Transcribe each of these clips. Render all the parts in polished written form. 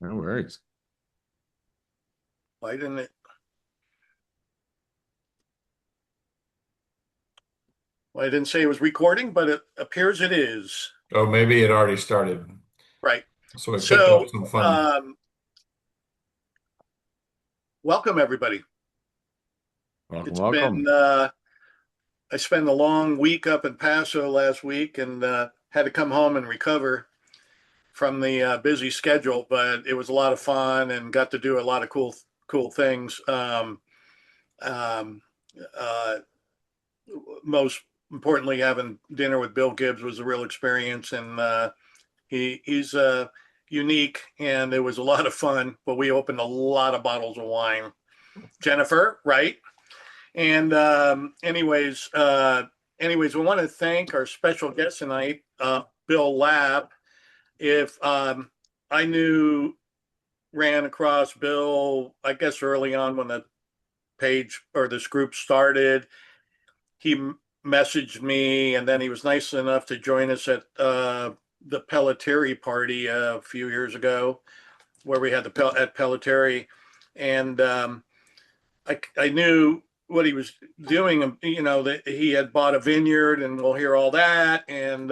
No worries. Why didn't it? Well, I didn't say it was recording, but it appears it is. Oh, maybe it already started. Right. So we picked up So, some fun. um, welcome everybody. Welcome, It's been welcome. I spent a long week up in Paso last week and had to come home and recover from the busy schedule, but it was a lot of fun and got to do a lot of cool things. Um, uh, Most importantly, having dinner with Bill Gibbs was a real experience, and he's unique, and it was a lot of fun. But we opened a lot of bottles of wine. Jennifer, right? And anyways, we want to thank our special guest tonight, Bill Lapp. If I knew ran across Bill, I guess early on when the page or this group started, he messaged me, and then he was nice enough to join us at the Pellettieri party a few years ago, where we had at Pellettieri, and I knew what he was doing. You know that he had bought a vineyard, and we'll hear all that. And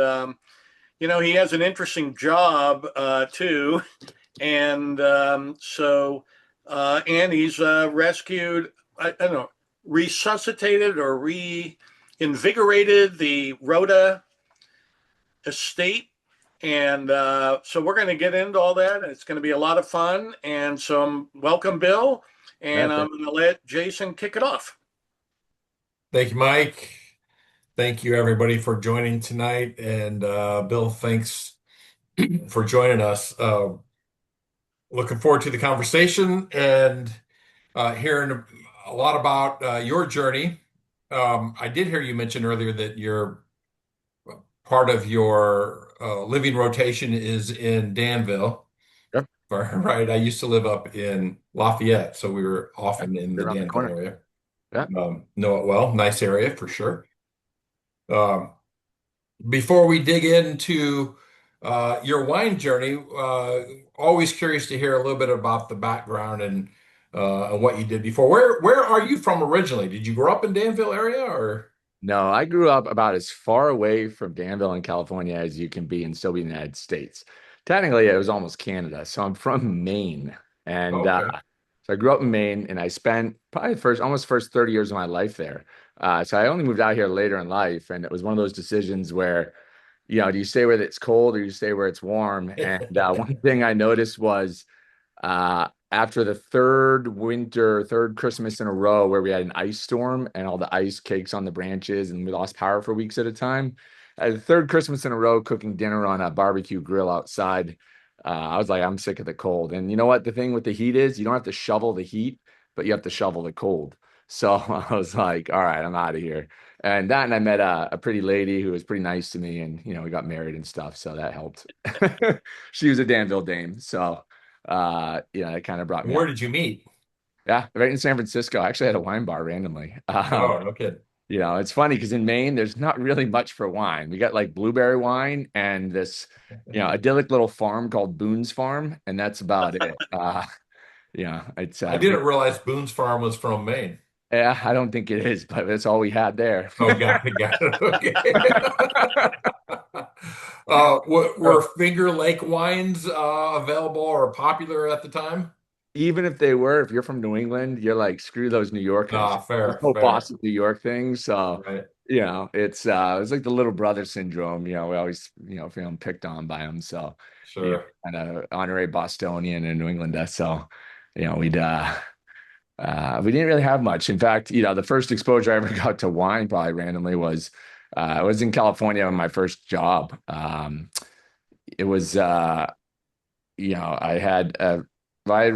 he has an interesting job too, and and he's rescued. I don't know, resuscitated or reinvigorated the Rotta estate. And so we're going to get into all that. It's going to be a lot of fun. And so welcome, Bill. Yeah, And I'm going to let Jason kick it off. Thank you, Mike. Thank you, everybody, for joining tonight. And Bill, thanks for joining us. Looking forward to the conversation and hearing a lot about your journey. I did hear you mention earlier that your part of your living rotation is in Danville. yep. Right. I used to live up in Lafayette, so we were Yep. often in the Around the Danville corner. area. Yeah. Know it well. Nice area for sure. Um, Before we dig into your wine journey, always curious to hear a little bit about the background and what you did before. Where are you from originally? Did you grow up in Danville area or? No, I grew up about as far away from Danville in California as you can be and still be in the United States. Technically, it was almost Canada. So I'm from Maine. And Okay. so I grew up in Maine and I spent probably the first 30 years of my life there. So I only moved out here later in life. And it was one of those decisions where, do you stay where it's cold or you stay where it's warm? And one thing I noticed was after the third Christmas in a row where we had an ice storm and all the ice cakes on the branches and we lost power for weeks at a time. The third Christmas in a row cooking dinner on a barbecue grill outside. I was like, I'm sick of the cold. And you know what? The thing with the heat is you don't have to shovel the heat, but you have to shovel the cold. So I was like, all right, I'm out of here. And I met a pretty lady who was pretty nice to me, and we got married and stuff, so that helped. She was a Danville dame, so it kind of brought me Where out. did you meet? Yeah, right in San Francisco. I actually had a wine bar randomly. Oh, no kidding. It's funny because in Maine, there's not really much for wine. We got like blueberry wine and this, idyllic little farm called Boone's Farm, and that's about it. It's I didn't realize Boone's Farm was from Maine. yeah, I don't think it is, but that's all we had there. Oh, got it. Okay. Were Finger Lake wines available or popular at the time? Even if they were, if you're from New England, you're like, screw those New Yorkers. Ah, There's fair, no fair. Boston, New York thing. So, Right. it's like the little brother syndrome. We always, feeling picked on by them. So, Sure. kind of honorary Bostonian and New Englander. So, we didn't really have much. In fact, the first exposure I ever got to wine, probably randomly, was I was in California on my first job. It was I had I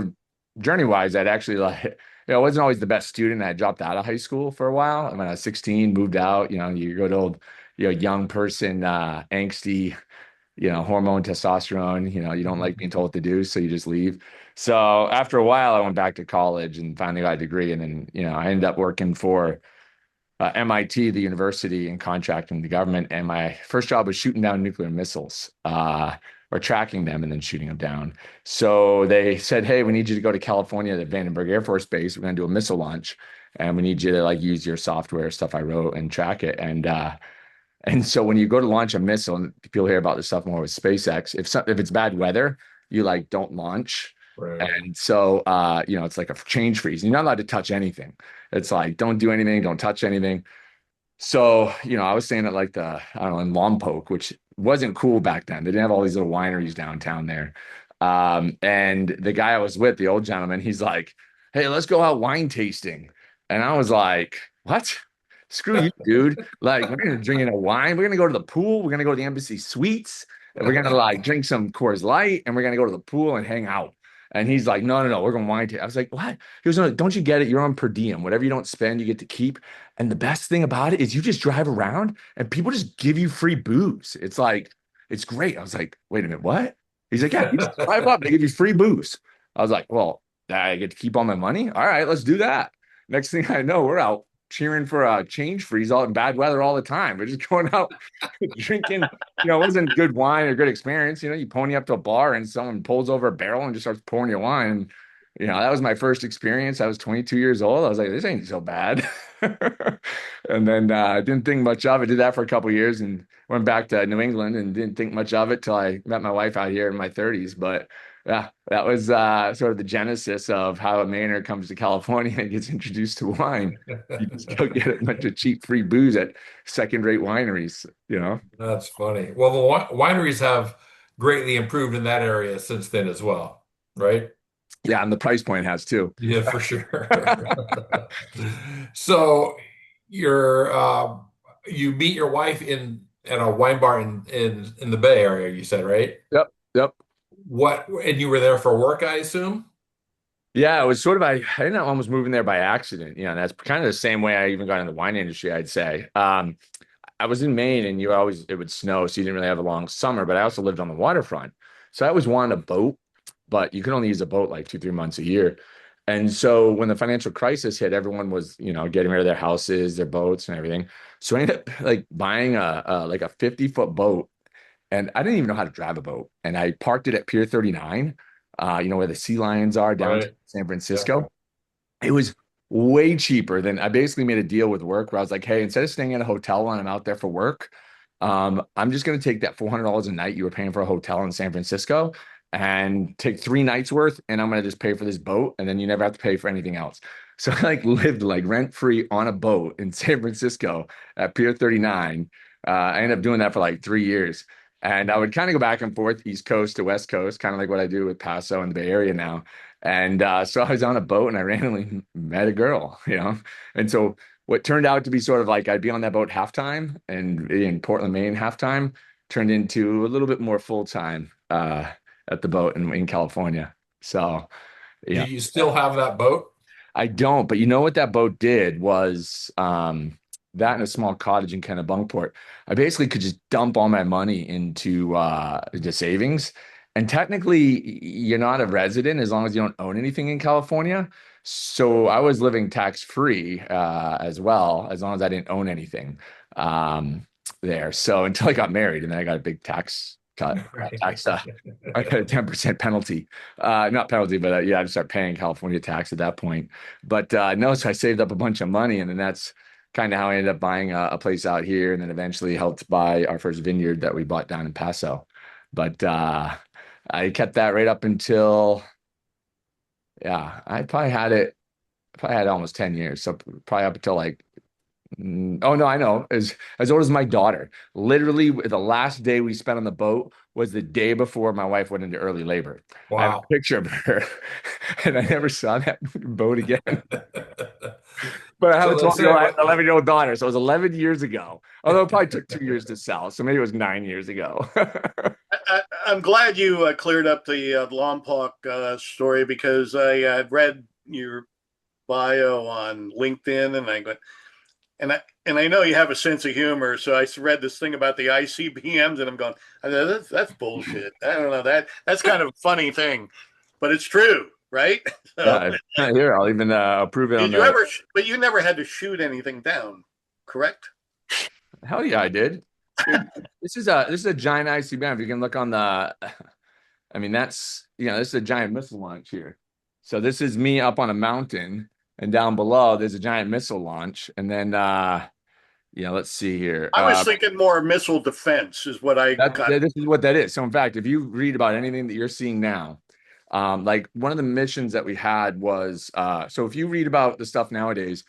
journey wise, I'd actually I wasn't always the best student. I dropped out of high school for a while. And when I was 16, moved out, you go to old, young person, angsty, hormone testosterone, you don't like being told what to do, so you just leave. So after a while, I went back to college and finally got a degree. And then, I ended up working for MIT, the university, and contracting the government. And my first job was shooting down nuclear missiles. or tracking them and then shooting them down. So they said, hey, we need you to go to California at Vandenberg Air Force Base. We're going to do a missile launch, and we need you to like use your software stuff I wrote and track it. And so when you go to launch a missile, and people hear about this stuff more with SpaceX, if it's bad weather, you like don't launch. Right. And so it's like a change freeze. You're not allowed to touch anything. It's like don't do anything, don't touch anything. So, I was staying at like I don't know, in Lompoc, which wasn't cool back then. They didn't have all these little wineries downtown there. And the guy I was with, the old gentleman, he's like, hey, let's go out wine tasting. And I was like, what? Screw you, dude. Like, we're gonna drink a wine, we're gonna go to the pool, we're gonna go to the Embassy Suites, and we're gonna like drink some Coors Light, and we're gonna go to the pool and hang out. And he's like, no, no, no, we're going wine taste. I was like, what? He goes, no, don't you get it? You're on per diem. Whatever you don't spend, you get to keep. And the best thing about it is you just drive around and people just give you free booze. It's like, it's great. I was like, wait a minute, what? He's like, yeah, you just drive up, they give you free booze. I was like, well, I get to keep all my money. All right, let's do that. Next thing I know, we're out cheering for a change freeze all in bad weather all the time. We're just going out drinking, it wasn't good wine or good experience. You pony up to a bar and someone pulls over a barrel and just starts pouring you wine. That was my first experience. I was 22 years old. I was like, this ain't so bad. And then I didn't think much of it. Did that for a couple of years and went back to New England and didn't think much of it till I met my wife out here in my 30s. But yeah, that was sort of the genesis of how a Mainer comes to California and gets introduced to wine. You just go get a bunch of cheap free booze at second-rate wineries. That's funny. Well, the wineries have greatly improved in that area since then as well, right? Yeah, and the price point has too. Yeah, for sure. So you meet your wife in at a wine bar in the Bay Area, you said, right? Yep, yep. And you were there for work, I assume? Yeah, it was sort of I ended up almost moving there by accident. And that's kind of the same way I even got in the wine industry, I'd say. I was in Maine and it would snow, so you didn't really have a long summer, but I also lived on the waterfront. So I always wanted a boat, but you could only use a boat like 2, 3 months a year. And so when the financial crisis hit, everyone was, getting rid of their houses, their boats and everything. So I ended up like buying like a 50-foot boat, and I didn't even know how to drive a boat. And I parked it at Pier 39, where the sea lions are downtown Right. San Yeah. Francisco. It was way cheaper than I basically made a deal with work where I was like, hey, instead of staying in a hotel when I'm out there for work, I'm just going to take that $400 a night you were paying for a hotel in San Francisco and take 3 nights worth, and I'm going to just pay for this boat, and then you never have to pay for anything else. So I like lived like rent free on a boat in San Francisco at Pier 39. I ended up doing that for like 3 years. And I would kind of go back and forth, East Coast to West Coast, kind of like what I do with Paso and the Bay Area now. And so I was on a boat and I randomly met a girl. And so what turned out to be sort of like I'd be on that boat halftime and in Portland, Maine halftime turned into a little bit more full time at the boat in California. So Do yeah, you still have that boat? I don't, but you know what that boat did was that and a small cottage in Kennebunkport. I basically could just dump all my money into the savings. And technically, you're not a resident as long as you don't own anything in California. So I was living tax free as well, as long as I didn't own anything there. So until I got married, and then I got a big tax cut, tax I got a 10% penalty. Not penalty, but yeah, I just start paying California tax at that point. But no, so I saved up a bunch of money, and then that's kind of how I ended up buying a place out here, and then eventually helped buy our first vineyard that we bought down in Paso. But I kept that right up until, yeah, probably had almost 10 years. So probably up until like, oh no, I know, as old as my daughter. Literally, the last day we spent on the boat was the day before my wife went into early labor. I have a Wow. picture of her, and I never saw that boat again. But I have a So they say, 11-year-old daughter, so it was 11 years ago. Although it probably took 2 years to sell, so maybe it was 9 years ago. I'm glad you cleared up the Lompoc story because I read your bio on LinkedIn, and I go, and I know you have a sense of humor, so I read this thing about the ICBMs, and I'm going, that's bullshit. I don't know that's kind of a funny thing, but it's true, right? So, Yeah, here I'll even approve it on did you the. ever? But you never had to shoot anything down, correct? Hell yeah, I did. This is a giant ICBM. You can look on the, I mean, this is a giant missile launch here. So this is me up on a mountain, and down below there's a giant missile launch. And then let's see here. I was thinking more missile defense is what I got. This is what that is. So in fact, if you read about anything that you're seeing now, like one of the missions that we had was so if you read about the stuff nowadays,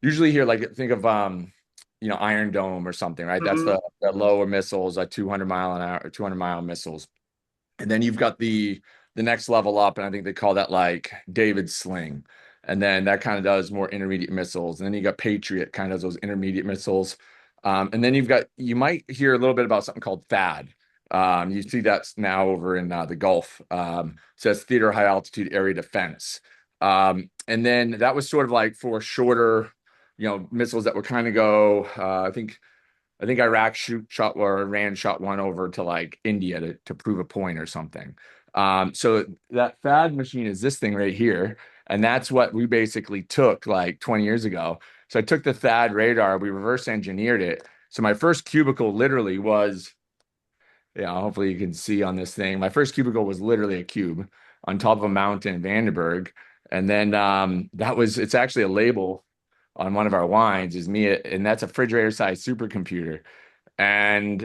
usually here, like think of Iron Dome or something, right? That's Mhm. the lower missiles, like 200 mile an hour, 200-mile missiles. And then you've got the next level up, and I think they call that like David Sling. And then that kind of does more intermediate missiles. And then you got Patriot, kind of those intermediate missiles. And then you might hear a little bit about something called THAAD. You see that's now over in the Gulf. Says Theater High Altitude Area Defense. And then that was sort of like for shorter, missiles that would kind of go, I think Iraq shot or Iran shot one over to like India to prove a point or something. So that THAAD machine is this thing right here. And that's what we basically took like 20 years ago. So I took the THAAD radar, we reverse engineered it. So my first cubicle literally was, hopefully you can see on this thing. My first cubicle was literally a cube on top of a mountain in Vandenberg. And then it's actually a label on one of our wines is me, and that's a refrigerator sized supercomputer. And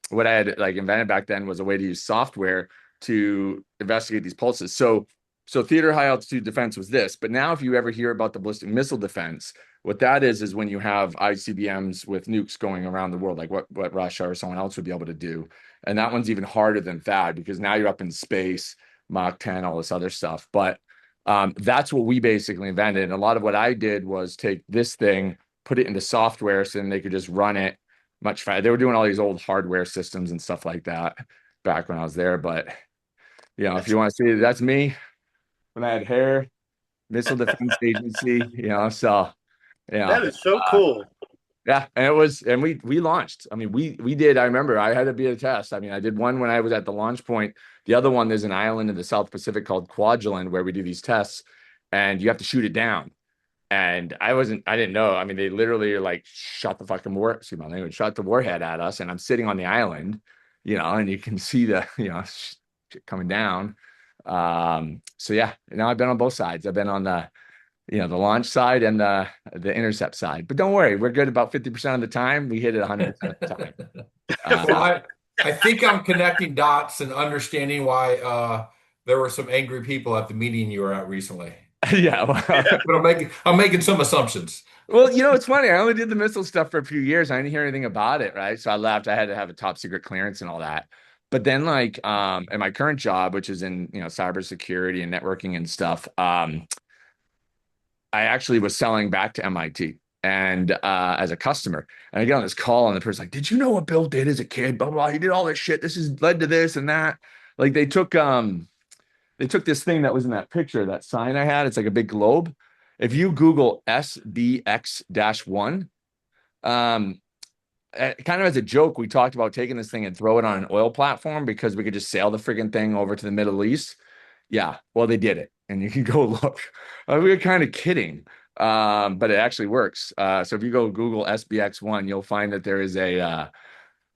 what I had like invented back then was a way to use software to investigate these pulses. So theater high altitude defense was this, but now if you ever hear about the ballistic missile defense, what that is when you have ICBMs with nukes going around the world, like what Russia or someone else would be able to do. And that one's even harder than THAAD because now you're up in space, Mach 10, all this other stuff. But that's what we basically invented. And a lot of what I did was take this thing, put it into software so then they could just run it much faster. They were doing all these old hardware systems and stuff like that back when I was there. But, if you want to see, that's me when I had hair, Missile Defense Agency, so, That is so cool. yeah, and we launched. I mean, we did. I remember I had to be a test. I mean, I did one when I was at the launch point. The other one, there's an island in the South Pacific called Kwajalein where we do these tests, and you have to shoot it down. And I didn't know. I mean, they literally are like shot the fucking excuse my language, shot the warhead at us, and I'm sitting on the island, and you can see the shit coming down. So yeah, I've been on both sides. I've been on the launch side and the intercept side. But don't worry, we're good about 50% of the time. We hit it 100% of the time. Well, I think I'm connecting dots and understanding why there were some angry people at the meeting you were at recently. Yeah. But I'm making some assumptions. Well, it's funny. I only did the missile stuff for a few years. I didn't hear anything about it, right? So I left. I had to have a top secret clearance and all that. But then, like, in my current job, which is in cybersecurity and networking and stuff, I actually was selling back to MIT and as a customer. And I get on this call and the person's like, "Did you know what Bill did as a kid? Blah, blah, blah. He did all this shit. This has led to this and that." Like they took this thing that was in that picture, that sign I had. It's like a big globe. If you Google SBX-1, kind of as a joke, we talked about taking this thing and throw it on an oil platform because we could just sail the friggin' thing over to the Middle East. Yeah, well, they did it, and you can go look. We were kind of kidding, but it actually works. So if you go Google SBX-1, you'll find that there is a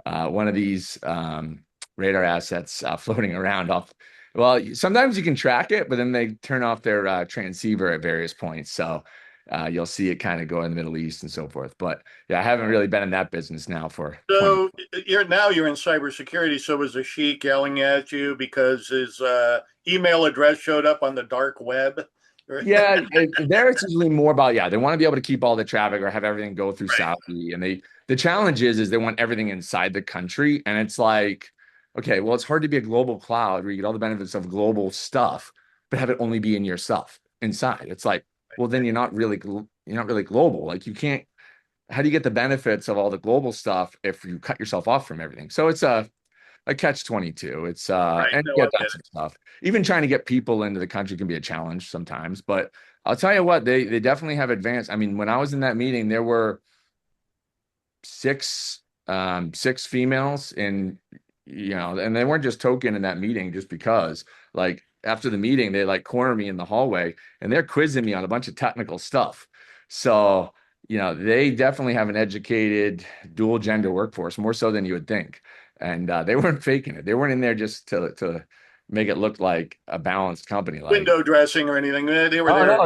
one of these radar assets floating around off. Well, sometimes you can track it, but then they turn off their transceiver at various points. So you'll see it kind of go in the Middle East and so forth. But yeah, I haven't really been in that business now for 20. So you're in cybersecurity. So was a sheik yelling at you because his email address showed up on the dark web? Yeah, there it's usually more about, they want to be able to keep all the traffic or have everything go through Right. Saudi. And the challenge is they want everything inside the country. And it's like, okay, well, it's hard to be a global cloud where you get all the benefits of global stuff, but have it only be in your stuff inside. It's like, well, then you're not really global. Like you can't, how do you get the benefits of all the global stuff if you cut yourself off from everything? So it's a catch 22. It's Right. and No, yeah, I get that's some stuff. Even trying to get people into the country can be a challenge sometimes. But I'll tell you what, they definitely have advanced. I mean, when I was in that meeting, there were six females and they weren't just token in that meeting just because. Like after the meeting, they like corner me in the hallway and they're quizzing me on a bunch of technical stuff. So they definitely have an educated dual gender workforce, more so than you would think. And they weren't faking it. They weren't in there just to make it look like a balanced company. Like, Window dressing or anything. They were oh there. no,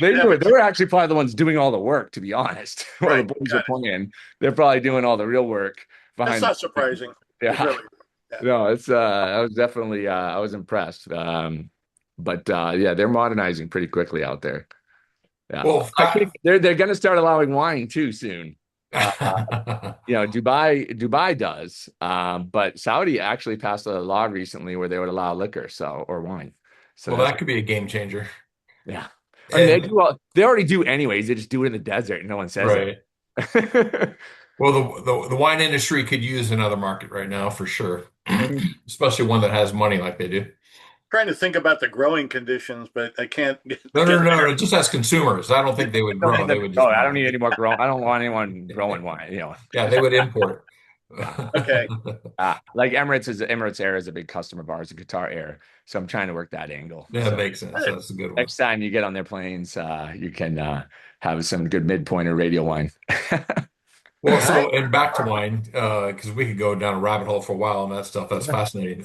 they Have knew a it. They were actually probably the ones doing all the work, to be honest. While the right. boys are Got it. playing, they're probably doing all the real work That's behind the not scenes. surprising. It Yeah. really. Yeah. No, it's I was definitely I was impressed. But yeah, they're modernizing pretty quickly out there. Yeah. Well, I think they're going to start allowing wine too soon. Uh, Dubai does. But Saudi actually passed a law recently where they would allow liquor, so or wine. So well, that's that could be a game changer. yeah. I mean, And they already do anyways. They just do it in the desert and no one says it. right. Well, the wine industry could use another market right now for sure, especially one that has money like they do. Trying to think about the growing conditions, but I can't get No, no, no, there. no. Just as consumers, I don't think they would grow. They would Oh, just I buy. don't need any more grow. I don't want anyone growing wine. Yeah, they would import. Yeah. Okay. Like Emirates Air is a big customer of ours, a Qatar Air. So I'm trying to work that angle. That So makes sense. That's a good one. next time you get on their planes, you can have some good mid-point or radial wine. Well, so and back to wine, because we could go down a rabbit hole for a while on that stuff. That's fascinating.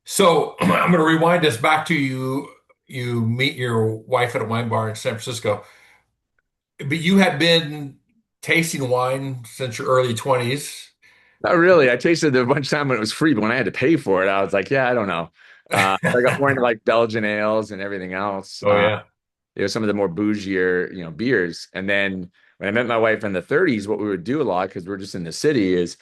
So I'm going to rewind us back to you. You meet your wife at a wine bar in San Francisco, but you had been tasting wine since your early 20s. Not really. I tasted it a bunch of time when it was free, but when I had to pay for it, I was like, yeah, I don't know. I got more into like Belgian ales and everything else. Oh yeah, Some of the more bougier, beers. And then when I met my wife in the 30s, what we would do a lot, because we're just in the city, is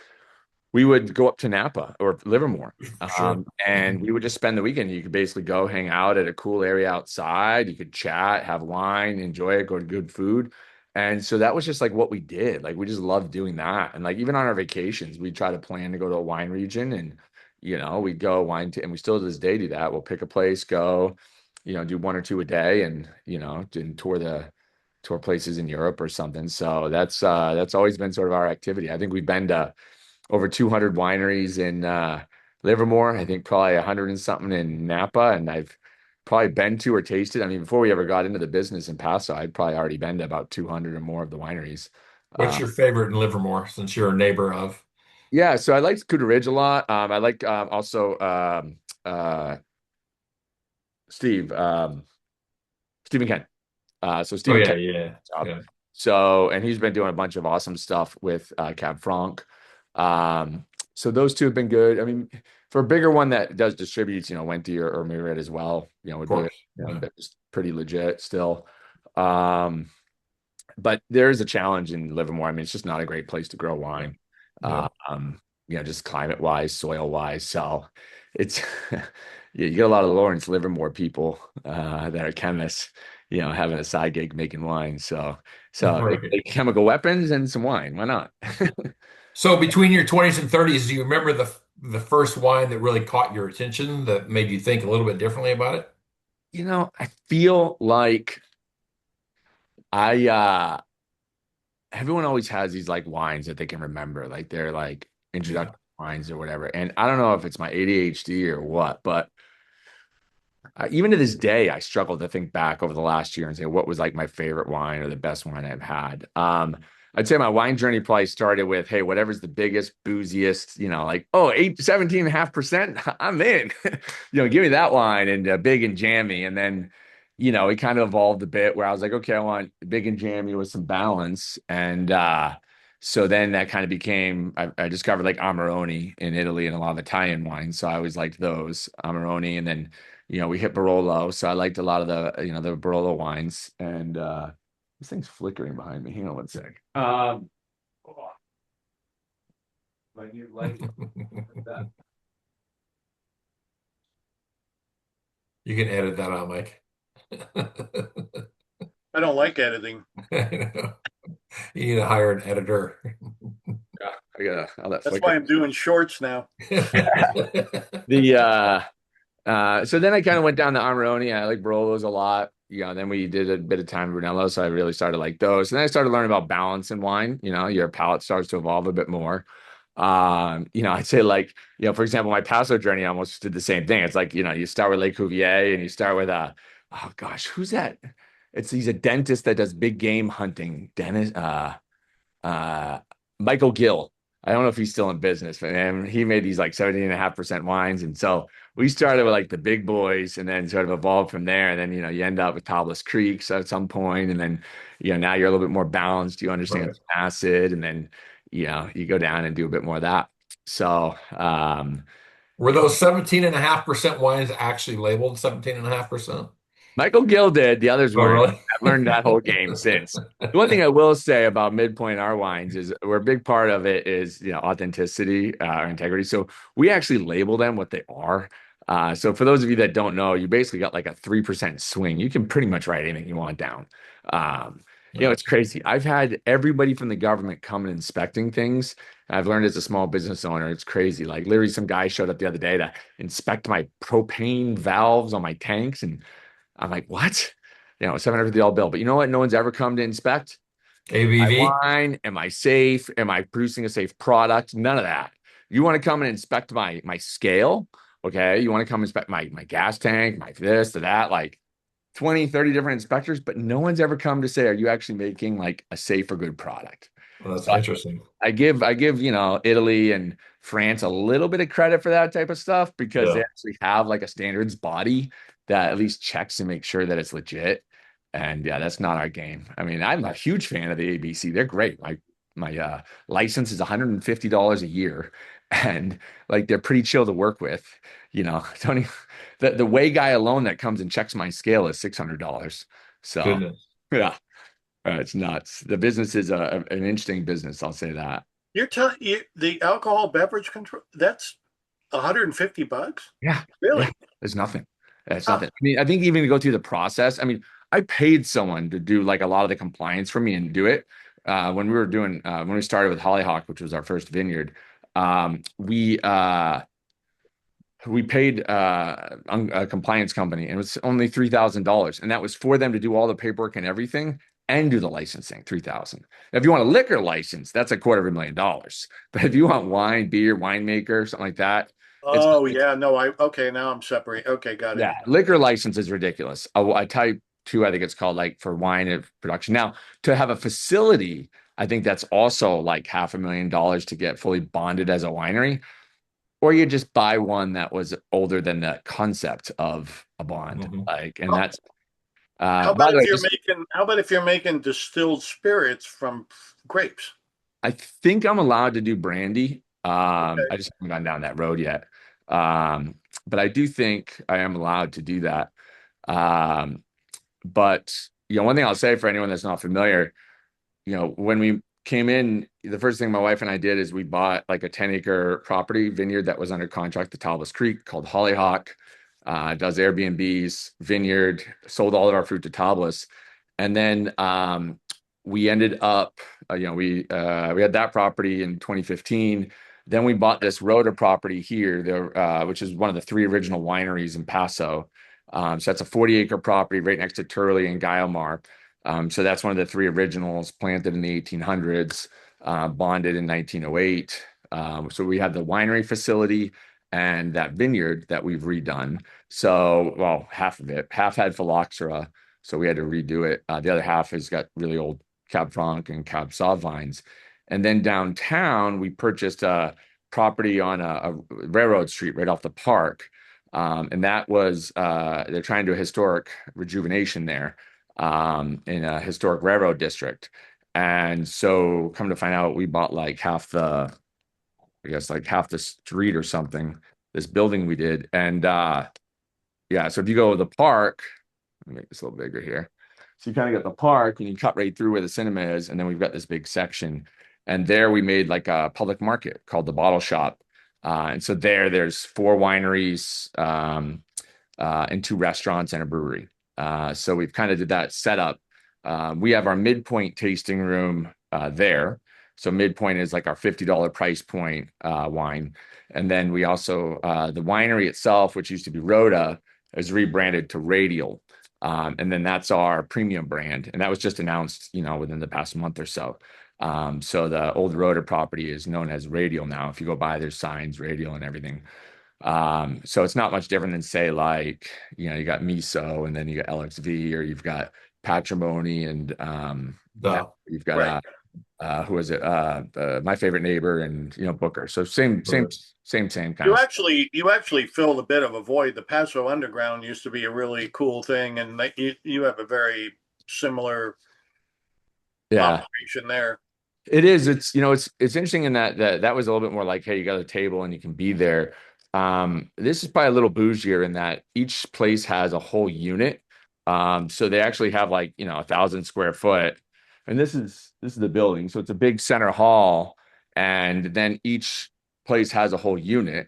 we would go up to Napa or Livermore. sure. And we would just spend the weekend. You could basically go hang out at a cool area outside. You could chat, have wine, enjoy it, go to good food. And so that was just like what we did. Like we just loved doing that. And like even on our vacations, we'd try to plan to go to a wine region and we'd go and we still to this day do that. We'll pick a place, go, do one or two a day and, and tour places in Europe or something. So that's always been sort of our activity. I think we've been to over 200 wineries in Livermore. I think probably 100 and something in Napa, and I've probably been to or tasted. I mean, before we ever got into the business in Paso, I'd probably already been to about 200 or more of the wineries. What's Uh, your favorite in Livermore, since you're a neighbor of? yeah, so I liked Cooter Ridge a lot. I like also Steve Stephen Kent. So Oh Stephen yeah, Kent yeah, job. yeah. So, and he's been doing a bunch of awesome stuff with Cab Franc. So those two have been good. I mean, for a bigger one that does distributes, Wente or Myriad as well, Of would be, course. Yeah. that's pretty legit still. Um, but there is a challenge in Livermore. I mean, it's just not a great place to grow wine. Yeah. Just climate wise, soil wise. So it's, yeah, you get a lot of Lawrence Livermore people that are chemists, having a side gig making wine. So Right. they chemical weapons and some wine. Why not? So between your 20s and 30s, do you remember the first wine that really caught your attention that made you think a little bit differently about it? I feel like I everyone always has these like wines that they can remember, like they're like Yeah. introductory wines or whatever. And I don't know if it's my ADHD or what, but even to this day, I struggle to think back over the last year and say what was like my favorite wine or the best wine I've had. I'd say my wine journey probably started with, hey, whatever's the biggest, booziest, like, oh, 17.5%, I'm in. Give me that wine and big and jammy. And then, it kind of evolved a bit where I was like, okay, I want big and jammy with some balance. And so then that kind of became, I discovered like Amarone in Italy and a lot of Italian wines. So I always liked those, Amarone. And then we hit Barolo. So I liked a lot of the Barolo wines. And this thing's flickering behind me. Hang on one sec. Hold on. I need light like that. You can edit that out, Mike. I don't like editing. You need to hire an editor. Yeah, I gotta all that That's why flicker. I'm doing shorts now. The so then I kind of went down to Amarone. I like Barolos a lot. Then we did a bit of time with Brunello, so I really started like those. And then I started learning about balance in wine. Your palate starts to evolve a bit more. I'd say like, for example, my Paso journey I almost did the same thing. It's like, you start with Le Cuvier and you start with oh gosh, who's that? he's a dentist that does big game hunting. Dennis, uh, Michael Gill. I don't know if he's still in business, but he made these like 17.5% wines. And so we started with like the big boys and then sort of evolved from there. And then, you end up with Tablas Creeks at some point. And then, now you're a little bit more balanced. You understand Right. acid. And then, you go down and do a bit more of that. So, Were those 17.5% wines actually labeled 17.5%? Michael Gill did. The others Oh, weren't. really? I've learned that whole game since. The one thing I will say about midpoint our wines is where a big part of it is, authenticity, or integrity. So we actually label them what they are. So for those of you that don't know, you basically got like a 3% swing. You can pretty much write anything you want down. Um, Yeah. it's crazy. I've had everybody from the government come and inspecting things. I've learned as a small business owner, it's crazy. Like literally some guy showed up the other day to inspect my propane valves on my tanks, and I'm like, what? $750 bill. But you know what? No one's ever come to inspect my ABV? wine. Am I safe? Am I producing a safe product? None of that. You want to come and inspect my scale? Okay. You want to come inspect my gas tank, my this, to that, like 20, 30 different inspectors, but no one's ever come to say, are you actually making like a safe or good product? Well, that's So interesting. I give, Italy and France a little bit of credit for that type of stuff because they Yeah. actually have like a standards body that at least checks and makes sure that it's legit. And yeah, that's not our game. I mean, I'm a huge fan of the ABC. They're great. My license is $150 a year, and like they're pretty chill to work with. Tony, the way guy alone that comes and checks my scale is $600. So Goodness. yeah, it's nuts. The business is an interesting business. I'll say that. You're telling you the alcohol beverage control that's $150? Yeah, yeah. Really? There's nothing. It's Huh. nothing. I mean, I think even to go through the process. I mean, I paid someone to do like a lot of the compliance for me and do it. When we started with Hollyhock, which was our first vineyard. We paid a compliance company, and it was only $3,000, and that was for them to do all the paperwork and everything and do the licensing. 3,000. If you want a liquor license, that's $250,000. But if you want wine, beer, winemaker, something like that, it's Oh yeah, no, okay, now I'm separate. Okay, got it. yeah, liquor license is ridiculous. A type two, I think it's called, like for wine and production. Now, to have a facility, I think that's also like $500,000 to get fully bonded as a winery, or you just buy one that was older than the concept of a bond. Mhm. Like, and How, that's how by about the if way, you're just making how about if you're making distilled spirits from grapes? I think I'm allowed to do brandy. I Okay. just haven't gone down that road yet. Um, but I do think I am allowed to do that. Um, but one thing I'll say for anyone that's not familiar, when we came in, the first thing my wife and I did is we bought like a 10-acre property vineyard that was under contract to Tablas Creek called Hollyhock. Does Airbnbs, vineyard, sold all of our fruit to Tablas. And then we ended up, we had that property in 2015. Then we bought this Rotta property here, there, which is one of the three original wineries in Paso. So that's a 40-acre property right next to Turley and Guiomar. So that's one of the three originals, planted in the 1800s, bonded in 1908. So we have the winery facility and that vineyard that we've redone. So, well, half of it, half had phylloxera, so we had to redo it. The other half has got really old Cab Franc and Cab Sauv vines. And then downtown, we purchased a property on a railroad street right off the park. And that was, they're trying to do a historic rejuvenation there, in a historic railroad district. And so come to find out, we bought like I guess like half the street or something, this building we did. And yeah, so if you go to the park, let me make this a little bigger here. So you kind of got the park and you cut right through where the cinema is, and then we've got this big section. And there we made like a public market called the Bottle Shop. And so there's four wineries, and two restaurants and a brewery. So we've kind of did that setup. We have our mid.point tasting room there. So mid.point is like our $50 price point wine. And then we also, the winery itself, which used to be Rotta, is rebranded to Radial. And then that's our premium brand. And that was just announced, within the past month or so. So the old Rotta property is known as Radial now. If you go by, there's signs, Radial and everything. So it's not much different than say like, you got miso and then you got LXV, or you've got Patrimony and now The you've Right. got who was it? My favorite neighbor and Booker. So same kind of stuff. You actually filled a bit of a void. The Paso Underground used to be a really cool thing, and you have a very similar Yeah. operation there. It is. It's interesting in that was a little bit more like, hey, you got a table and you can be there. This is probably a little bougier in that each place has a whole unit. So they actually have like 1,000 square foot, and this is the building. So it's a big center hall, and then each place has a whole unit.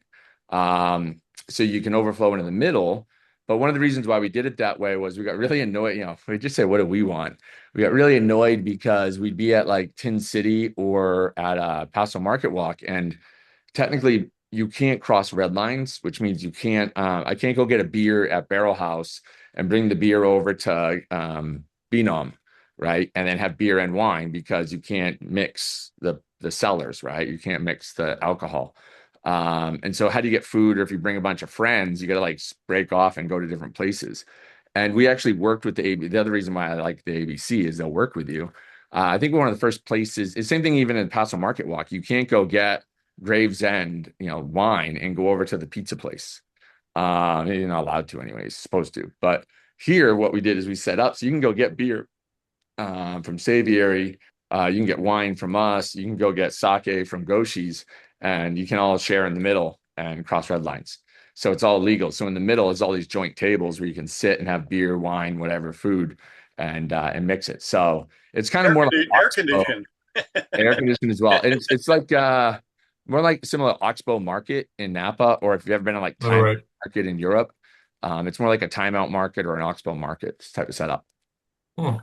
So you can overflow into the middle. But one of the reasons why we did it that way was we got really annoyed. We just say, what do we want? We got really annoyed because we'd be at like Tin City or at Paso Market Walk, and technically you can't cross red lines, which means you can't. I can't go get a beer at Barrel House and bring the beer over to Benom, right, and then have beer and wine because you can't mix the cellars, right? You can't mix the alcohol. And so how do you get food, or if you bring a bunch of friends, you got to like break off and go to different places. And we actually worked with the AB. The other reason why I like the ABC is they'll work with you. I think one of the first places, it's same thing even in Paso Market Walk. You can't go get Gravesend, wine and go over to the pizza place. You're not allowed to anyways, supposed to. But here, what we did is we set up so you can go get beer from Savieri. You can get wine from us. You can go get sake from Goshi's, and you can all share in the middle and cross red lines. So it's all legal. So in the middle is all these joint tables where you can sit and have beer, wine, whatever food, and mix it. So it's kind of more like Air Oxbow, conditioned. air conditioned as well. And it's like more like similar to Oxbow Market in Napa, or if you've ever been to like all Time right. Market in Europe, it's more like a timeout market or an Oxbow Market type of setup. Hmm.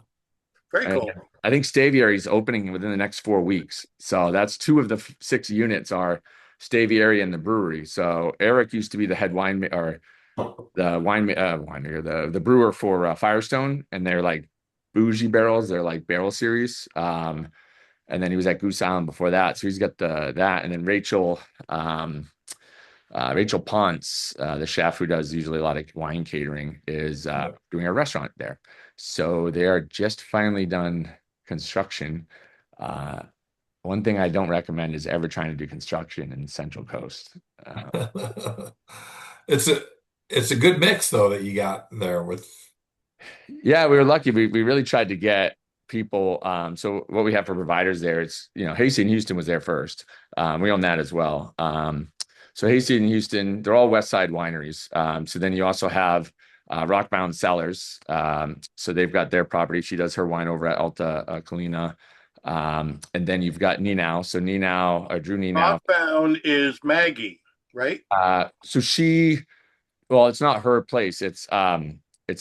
Very And cool. I think Staviary is opening within the next 4 weeks. So that's two of the 6 units are Staviary and the brewery. So Eric used to be the head wine or the winemaker, the brewer for Firestone, and they're like bougie barrels. They're like barrel series. And then he was at Goose Island before that. So he's got that. And then Rachel Ponce, the chef who does usually a lot of wine catering, is Yeah. doing a restaurant there. So they are just finally done construction. Uh, One thing I don't recommend is ever trying to do construction in the Central Coast. Uh, It's a it's a good mix though that you got there with yeah, we were lucky. We really tried to get people. So what we have for providers there, it's Hasty and Houston was there first. We own that as well. So Hasty and Houston, they're all West Side wineries. So then you also have Rockbound Cellars. So they've got their property. She does her wine over at Alta Colina. And then you've got Ninau. So Ninau, or Drew Ninau. Rockbound is Maggie, right? So well, it's not her place. It's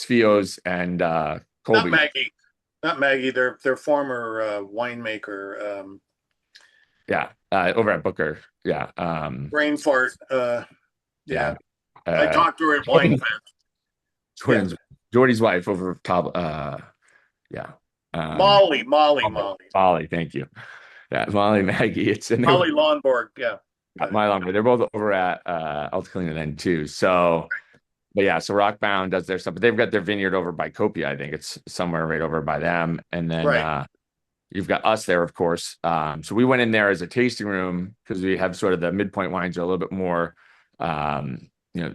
Fio's and Not Colby. Maggie. Not Maggie. Their former winemaker. Yeah, over at Booker. Yeah, Brain fart. yeah. Yeah. I Uh, talked to her at Wine Fest. Yeah. Jordy's wife over top. Yeah. Um, Molly. Molly, thank you. Yeah, Molly, Maggie. It's and they're Molly Lonborg. Yeah. my long. They're both over at Alta Colina then too. So, but yeah, so Rockbound does their stuff, but they've got their vineyard over by Copia. I think it's somewhere right over by them, and then Right. you've got us there, of course. So we went in there as a tasting room because we have sort of the midpoint wines are a little bit more,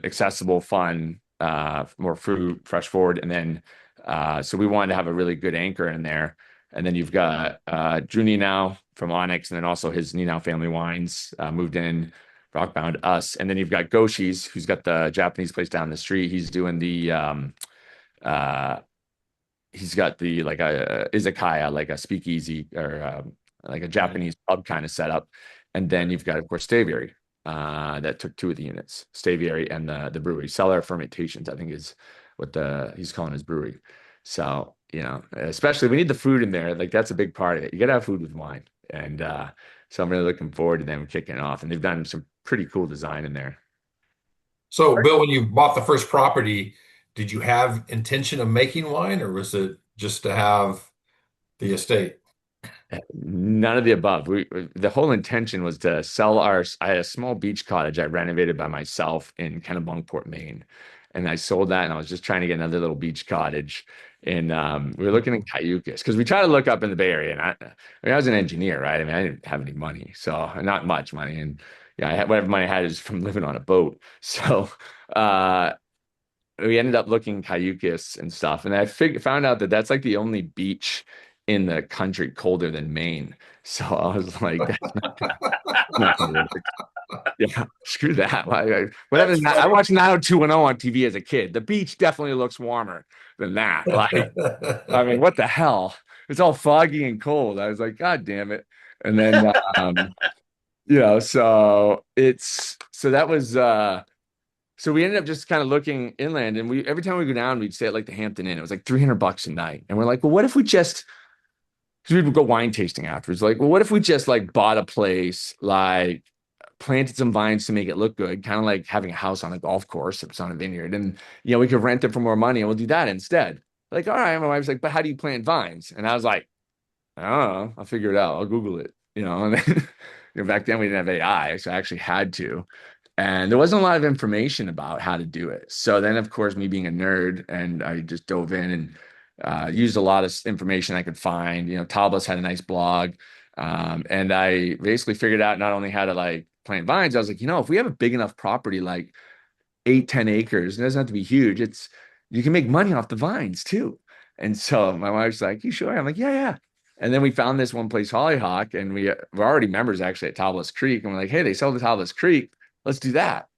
accessible, fun, more fruit, fresh forward. And then, so we wanted to have a really good anchor in there. And then you've got Drew Ninau from Onyx, and then also his Ninau family wines moved in, Rockbound, us. And then you've got Goshi's, who's got the Japanese place down the street. He's doing the uh, he's got the like a izakaya, like a speakeasy or like a Japanese pub kind of setup. And then you've got, of course, Staviary that took two of the units, Staviary and the brewery. Cellar Fermentations, I think, is what he's calling his brewery. So, especially we need the food in there. Like that's a big part of it. You got to have food with wine. And so I'm really looking forward to them kicking off. And they've done some pretty cool design in there. So, Bill, when you bought the first property, did you have intention of making wine, or was it just to have the estate? None of the above. The whole intention was to sell I had a small beach cottage I renovated by myself in Kennebunkport, Maine. and I sold that, and I was just trying to get another little beach cottage. And we were looking in Cayucas because we try to look up in the Bay Area. And I was an engineer, right? I mean, I didn't have any money, so not much money. And yeah, I had, whatever money I had is from living on a boat. So uh, we ended up looking Cayucas and stuff. And found out that that's like the only beach in the country colder than Maine. So I was like, that's not gonna work. Yeah, screw that. What That's happened? I funny. watched 90210 on TV as a kid. The beach definitely looks warmer than that. Like, I mean, what the hell? It's all foggy and cold. I was like, God damn it. And then, um, so that was, so we ended up just kind of looking inland, and every time we go down, we'd stay at like the Hampton Inn. It was like $300 a night. And we're like, well, what if we just, because we would go wine tasting afterwards. Like, well, what if we just like bought a place, like planted some vines to make it look good, kind of like having a house on a golf course if it's on a vineyard, and we could rent it for more money, and we'll do that instead. Like, all right, my wife's like, but how do you plant vines? And I was like, I don't know, I'll figure it out. I'll Google it, and then back then we didn't have AI, so I actually had to. And there wasn't a lot of information about how to do it. So then, of course, me being a nerd, and I just dove in and used a lot of information I could find. Tablas had a nice blog. And I basically figured out not only how to like plant vines, I was like, if we have a big enough property, like 8, 10 acres, it doesn't have to be huge. You can make money off the vines too. And so my wife's like, you sure? I'm like, yeah, yeah. And then we found this one place, Hollyhock, and we're already members actually at Tablas Creek. And we're like, hey, they sell the Tablas Creek. Let's do that.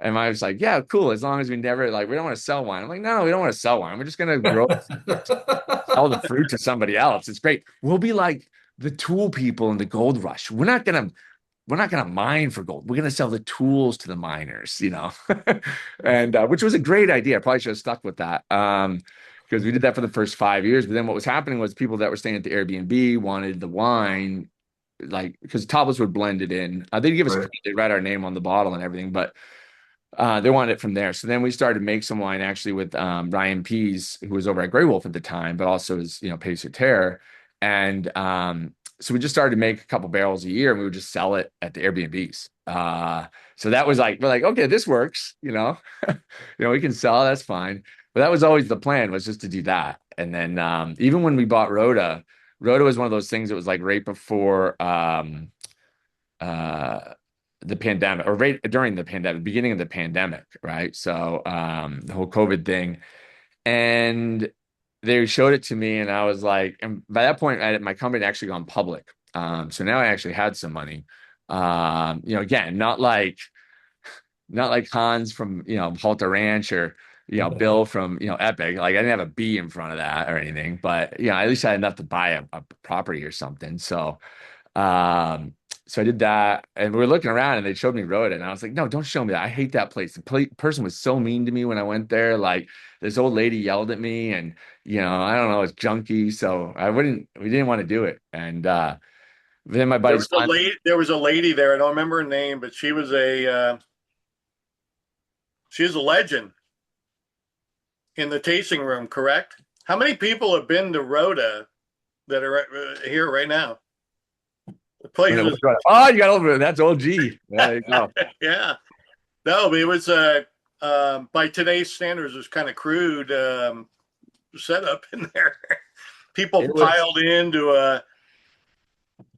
And my wife's like, yeah, cool. As long as we never like, we don't want to sell wine. I'm like, no, we don't want to sell wine. We're just gonna grow, sell the fruit to somebody else. It's great. We'll be like the tool people in the gold rush. We're not gonna mine for gold. We're gonna sell the tools to the miners. And which was a great idea. I probably should have stuck with that. Because we did that for the first 5 years. But then what was happening was people that were staying at the Airbnb wanted the wine, like because Tablas would blend it in. They'd give us Right. they'd write our name on the bottle and everything, but they wanted it from there. So then we started to make some wine actually with Ryan Pease, who was over at Grey Wolf at the time, but also is Pace Terre. And so we just started to make a couple barrels a year, and we would just sell it at the Airbnbs. So that was like, we're like, okay, this works. We can sell. That's fine. But that was always the plan, was just to do that. And then even when we bought Rotta was one of those things that was like right before uh, the pandemic, or right during the pandemic, beginning of the pandemic, right? So the whole COVID thing. And they showed it to me, and I was like, and by that point, my company had actually gone public. So now I actually had some money. Again, not like Hans from Halter Ranch, or Bill from Epic. Like I didn't have a B in front of that or anything, but at least I had enough to buy a property or something. Um, so I did that, and we were looking around, and they showed me Road, and I was like, no, don't show me that. I hate that place. The person was so mean to me when I went there. Like this old lady yelled at me, and I don't know, it's junky. So we didn't want to do it. And then my There buddy's was a lady. There was a lady there. I don't remember her name, but she was a legend in the tasting room. Correct? How many people have been to Rhoda that are here right now? The place was, oh, you got over it. That's OG. There you go. yeah. No, it was by today's standards, it was kind of crude setup in there. People It was piled into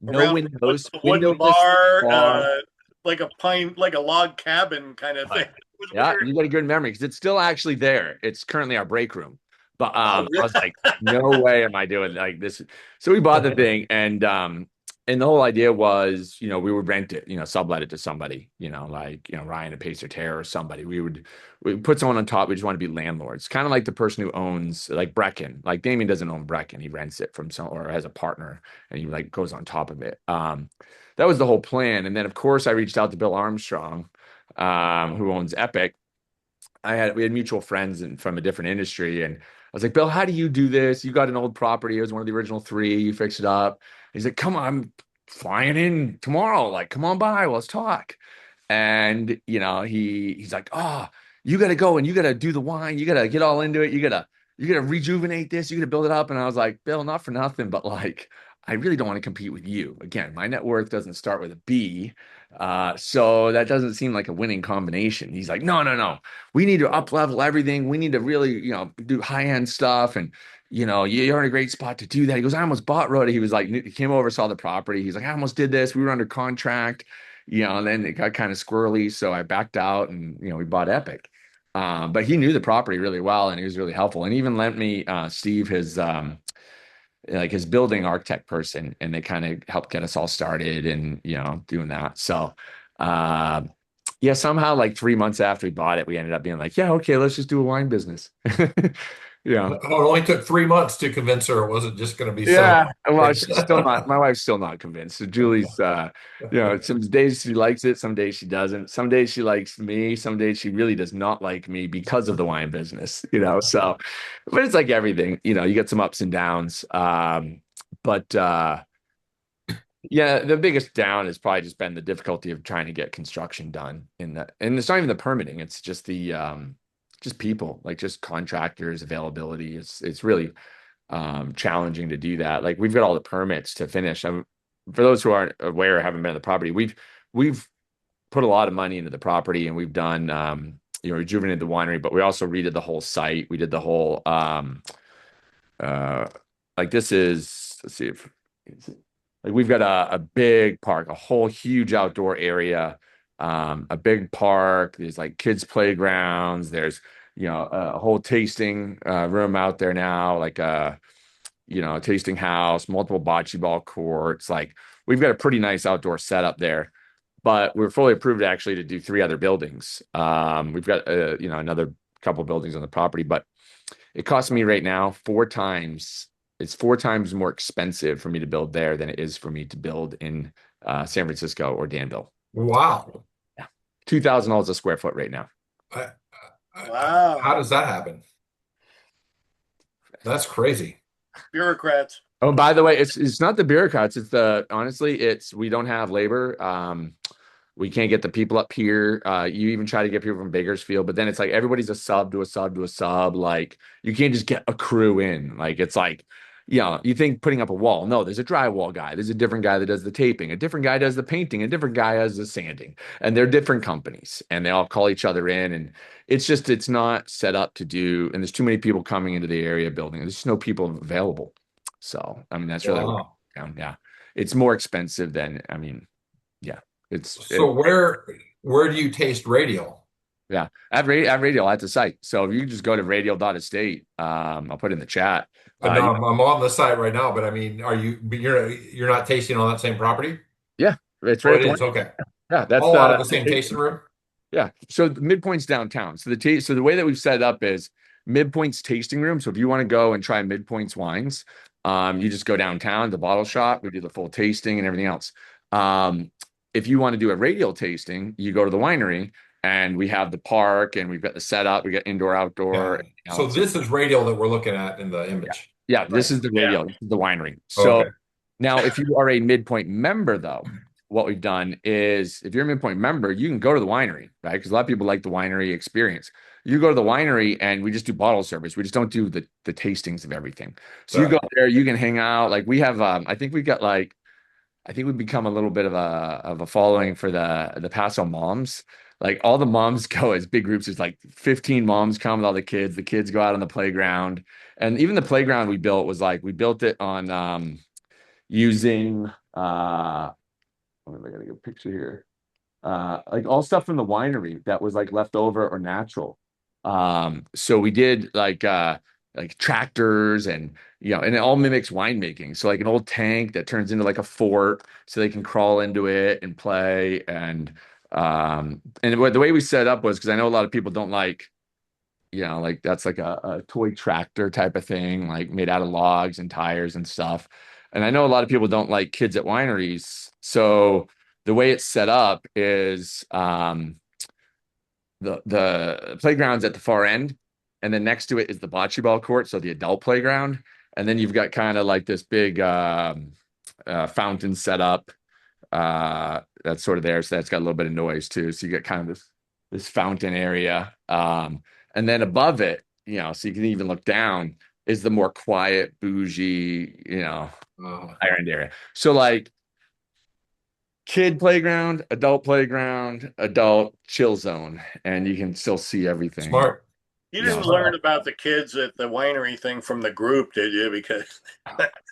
no around windows, a wooden windowless bar, bar. like a log cabin kind of thing. It was Yeah, weird. you got a good memory because it's still actually there. It's currently our break room. But Oh, I really? was like, no way am I doing like this. So we bought the thing, and the whole idea was, we would rent it, sublet it to somebody, like Ryan at Pacer Terror or somebody. We put someone on top. We just want to be landlords, kind of like the person who owns like Brecken. Like Damien doesn't own Brecken. He rents it from some, or has a partner, and he like goes on top of it. That was the whole plan. And then of course I reached out to Bill Armstrong, who owns Epic. We had mutual friends from a different industry, and I was like, Bill, how do you do this? You got an old property. It was one of the original three. You fix it up. He's like, come on, I'm flying in tomorrow. Like, come on by. Let's talk. And he's like, oh, you got to go and you got to do the wine. You got to get all into it. You got to rejuvenate this. You got to build it up. And I was like, Bill, not for nothing, but like, I really don't want to compete with you. Again, my net worth doesn't start with a B. So that doesn't seem like a winning combination. He's like, no, no, no. We need to up level everything. We need to really, do high end stuff. And, you're in a great spot to do that. He goes, I almost bought Rotta. He was like, he came over, saw the property. He's like, I almost did this. We were under contract, and then it got kind of squirrely. So I backed out and, we bought Epic. But he knew the property really well and he was really helpful and even lent me, Steve, his, like his building architect person, and they kind of helped get us all started and doing that. So uh yeah, somehow like 3 months after we bought it, we ended up being like, yeah, okay, let's just do a wine business. Yeah. Oh, it only took 3 months to convince her it wasn't just going to be so. Yeah. Well, she's still not, my wife's still not convinced. So Julie's some days she likes it, some days she doesn't. Some days she likes me, some days she really does not like me because of the wine business. So but it's like everything, you get some ups and downs. But yeah, the biggest down has probably just been the difficulty of trying to get construction done in that. And it's not even the permitting, it's just the just people, like just contractors availability. It's really challenging to do that. Like we've got all the permits to finish. For those who aren't aware or haven't been to the property, we've put a lot of money into the property and we've done rejuvenated the winery, but we also redid the whole site. We did the whole uh like this is let's see if like we've got a big park, a whole huge outdoor area, a big park. There's like kids playgrounds. There's a whole tasting room out there now, like a tasting house, multiple bocce ball courts. Like we've got a pretty nice outdoor setup there. But we're fully approved actually to do three other buildings. We've got another couple buildings on the property, but it costs me right now four times. It's four times more expensive for me to build there than it is for me to build in San Francisco or Danville. Wow. Yeah, $2,000 a square foot right now. I, how Wow. does that happen? That's crazy. Bureaucrats. Oh, by the way, it's not the bureaucrats. It's the honestly, it's we don't have labor. We can't get the people up here. You even try to get people from Bakersfield, but then it's like everybody's a sub to a sub to a sub. Like you can't just get a crew in. Like it's like, you think putting up a wall. No, there's a drywall guy. There's a different guy that does the taping. A different guy does the painting. A different guy does the sanding. And they're different companies, and they all call each other in. And it's not set up to do. And there's too many people coming into the area building. There's just no people available. So I mean, that's really what Wow. yeah, it's more expensive than yeah, So where do you taste radial? yeah. At Radial at the site. So if you just go to radial.estate, I'll put it in the chat. No, I'm on the site right now, but I mean, but you're not tasting on that same property? Yeah, it's Oh, right it at the is. one. Okay. Yeah, that's All out of the same tasting room? yeah. So the midpoint's downtown. So the way that we've set it up is midpoint's tasting room. So if you want to go and try midpoint's wines, you just go downtown, the bottle shop, we do the full tasting and everything else. If you want to do a radial tasting, you go to the winery and we have the park and we've got the setup, we got indoor, outdoor, Yeah. everything So else. this is radial that we're looking at in the Yeah. image. Yeah, this Right. is the Yeah. radial, this is the winery. So Okay. now if you are a midpoint member, though, what we've done is if you're a midpoint member, you can go to the winery, right? Because a lot of people like the winery experience. You go to the winery and we just do bottle service. We just don't do the tastings of everything. So you Right. go there, you can hang out. Like we have I think we've got like I think we've become a little bit of a following for the Paso moms. Like all the moms go as big groups. There's like 15 moms come with all the kids. The kids go out on the playground. And even the playground we built was like we built it on using what am I gonna get a picture here? Like all stuff from the winery that was like left over or natural. So we did like tractors and it all mimics winemaking. So like an old tank that turns into like a fort so they can crawl into it and play. And the way we set up was because I know a lot of people don't like that's like a toy tractor type of thing, like made out of logs and tires and stuff. And I know a lot of people don't like kids at wineries. So the way it's set up is the playground's at the far end, and then next to it is the bocce ball court, so the adult playground. And then you've got kind of like this big fountain set up that's sort of there. So that's got a little bit of noise too. So you get kind of this fountain area. And then above it, so you can even look down, is the more quiet, bougie, Oh. higher end area. So like kid playground, adult chill zone, and you can still see everything. Smart. You You know, didn't learn about the kids at the winery thing from the group, did you? Because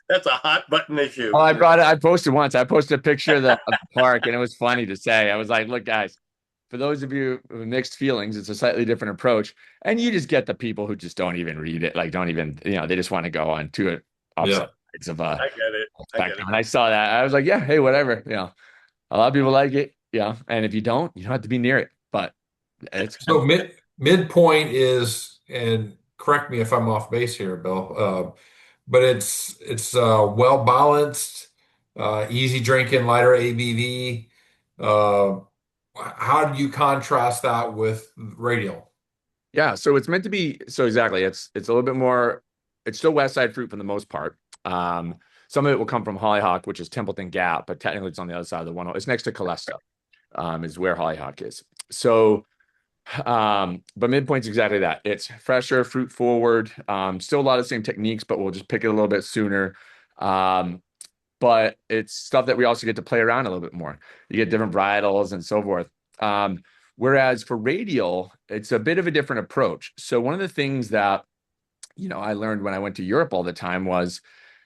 that's a hot button issue. oh, I brought it. I posted once. I posted a picture of the park, and it was funny to say. I was like, "Look, guys, for those of you with mixed feelings, it's a slightly different approach, and you just get the people who just don't even read it, like don't even, they just want to go on to it opposite Yeah. sides of I get it. I get spectrum." it. And I saw that, I was like, "Yeah, hey, whatever." A lot of people like it, and if you don't have to be near it, but it's kind So of midpoint is, and correct me if I'm off base here, Bill, but it's well balanced, easy drinking, lighter ABV. Uh, how do you contrast that with radial? Yeah, so it's meant to be so exactly. It's a little bit more. It's still West Side fruit for the most part. Some of it will come from Hollyhock, which is Templeton Gap, but technically it's on the other side of the one. It's next to Calesta, is where Hollyhock is. So, but midpoint's exactly that. It's fresher, fruit forward. Still a lot of the same techniques, but we'll just pick it a little bit sooner. Um, but it's stuff that we also get to play around a little bit more. You get different varietals and so forth. Um, Whereas for radial, it's a bit of a different approach. So one of the things that, I learned when I went to Europe all the time was,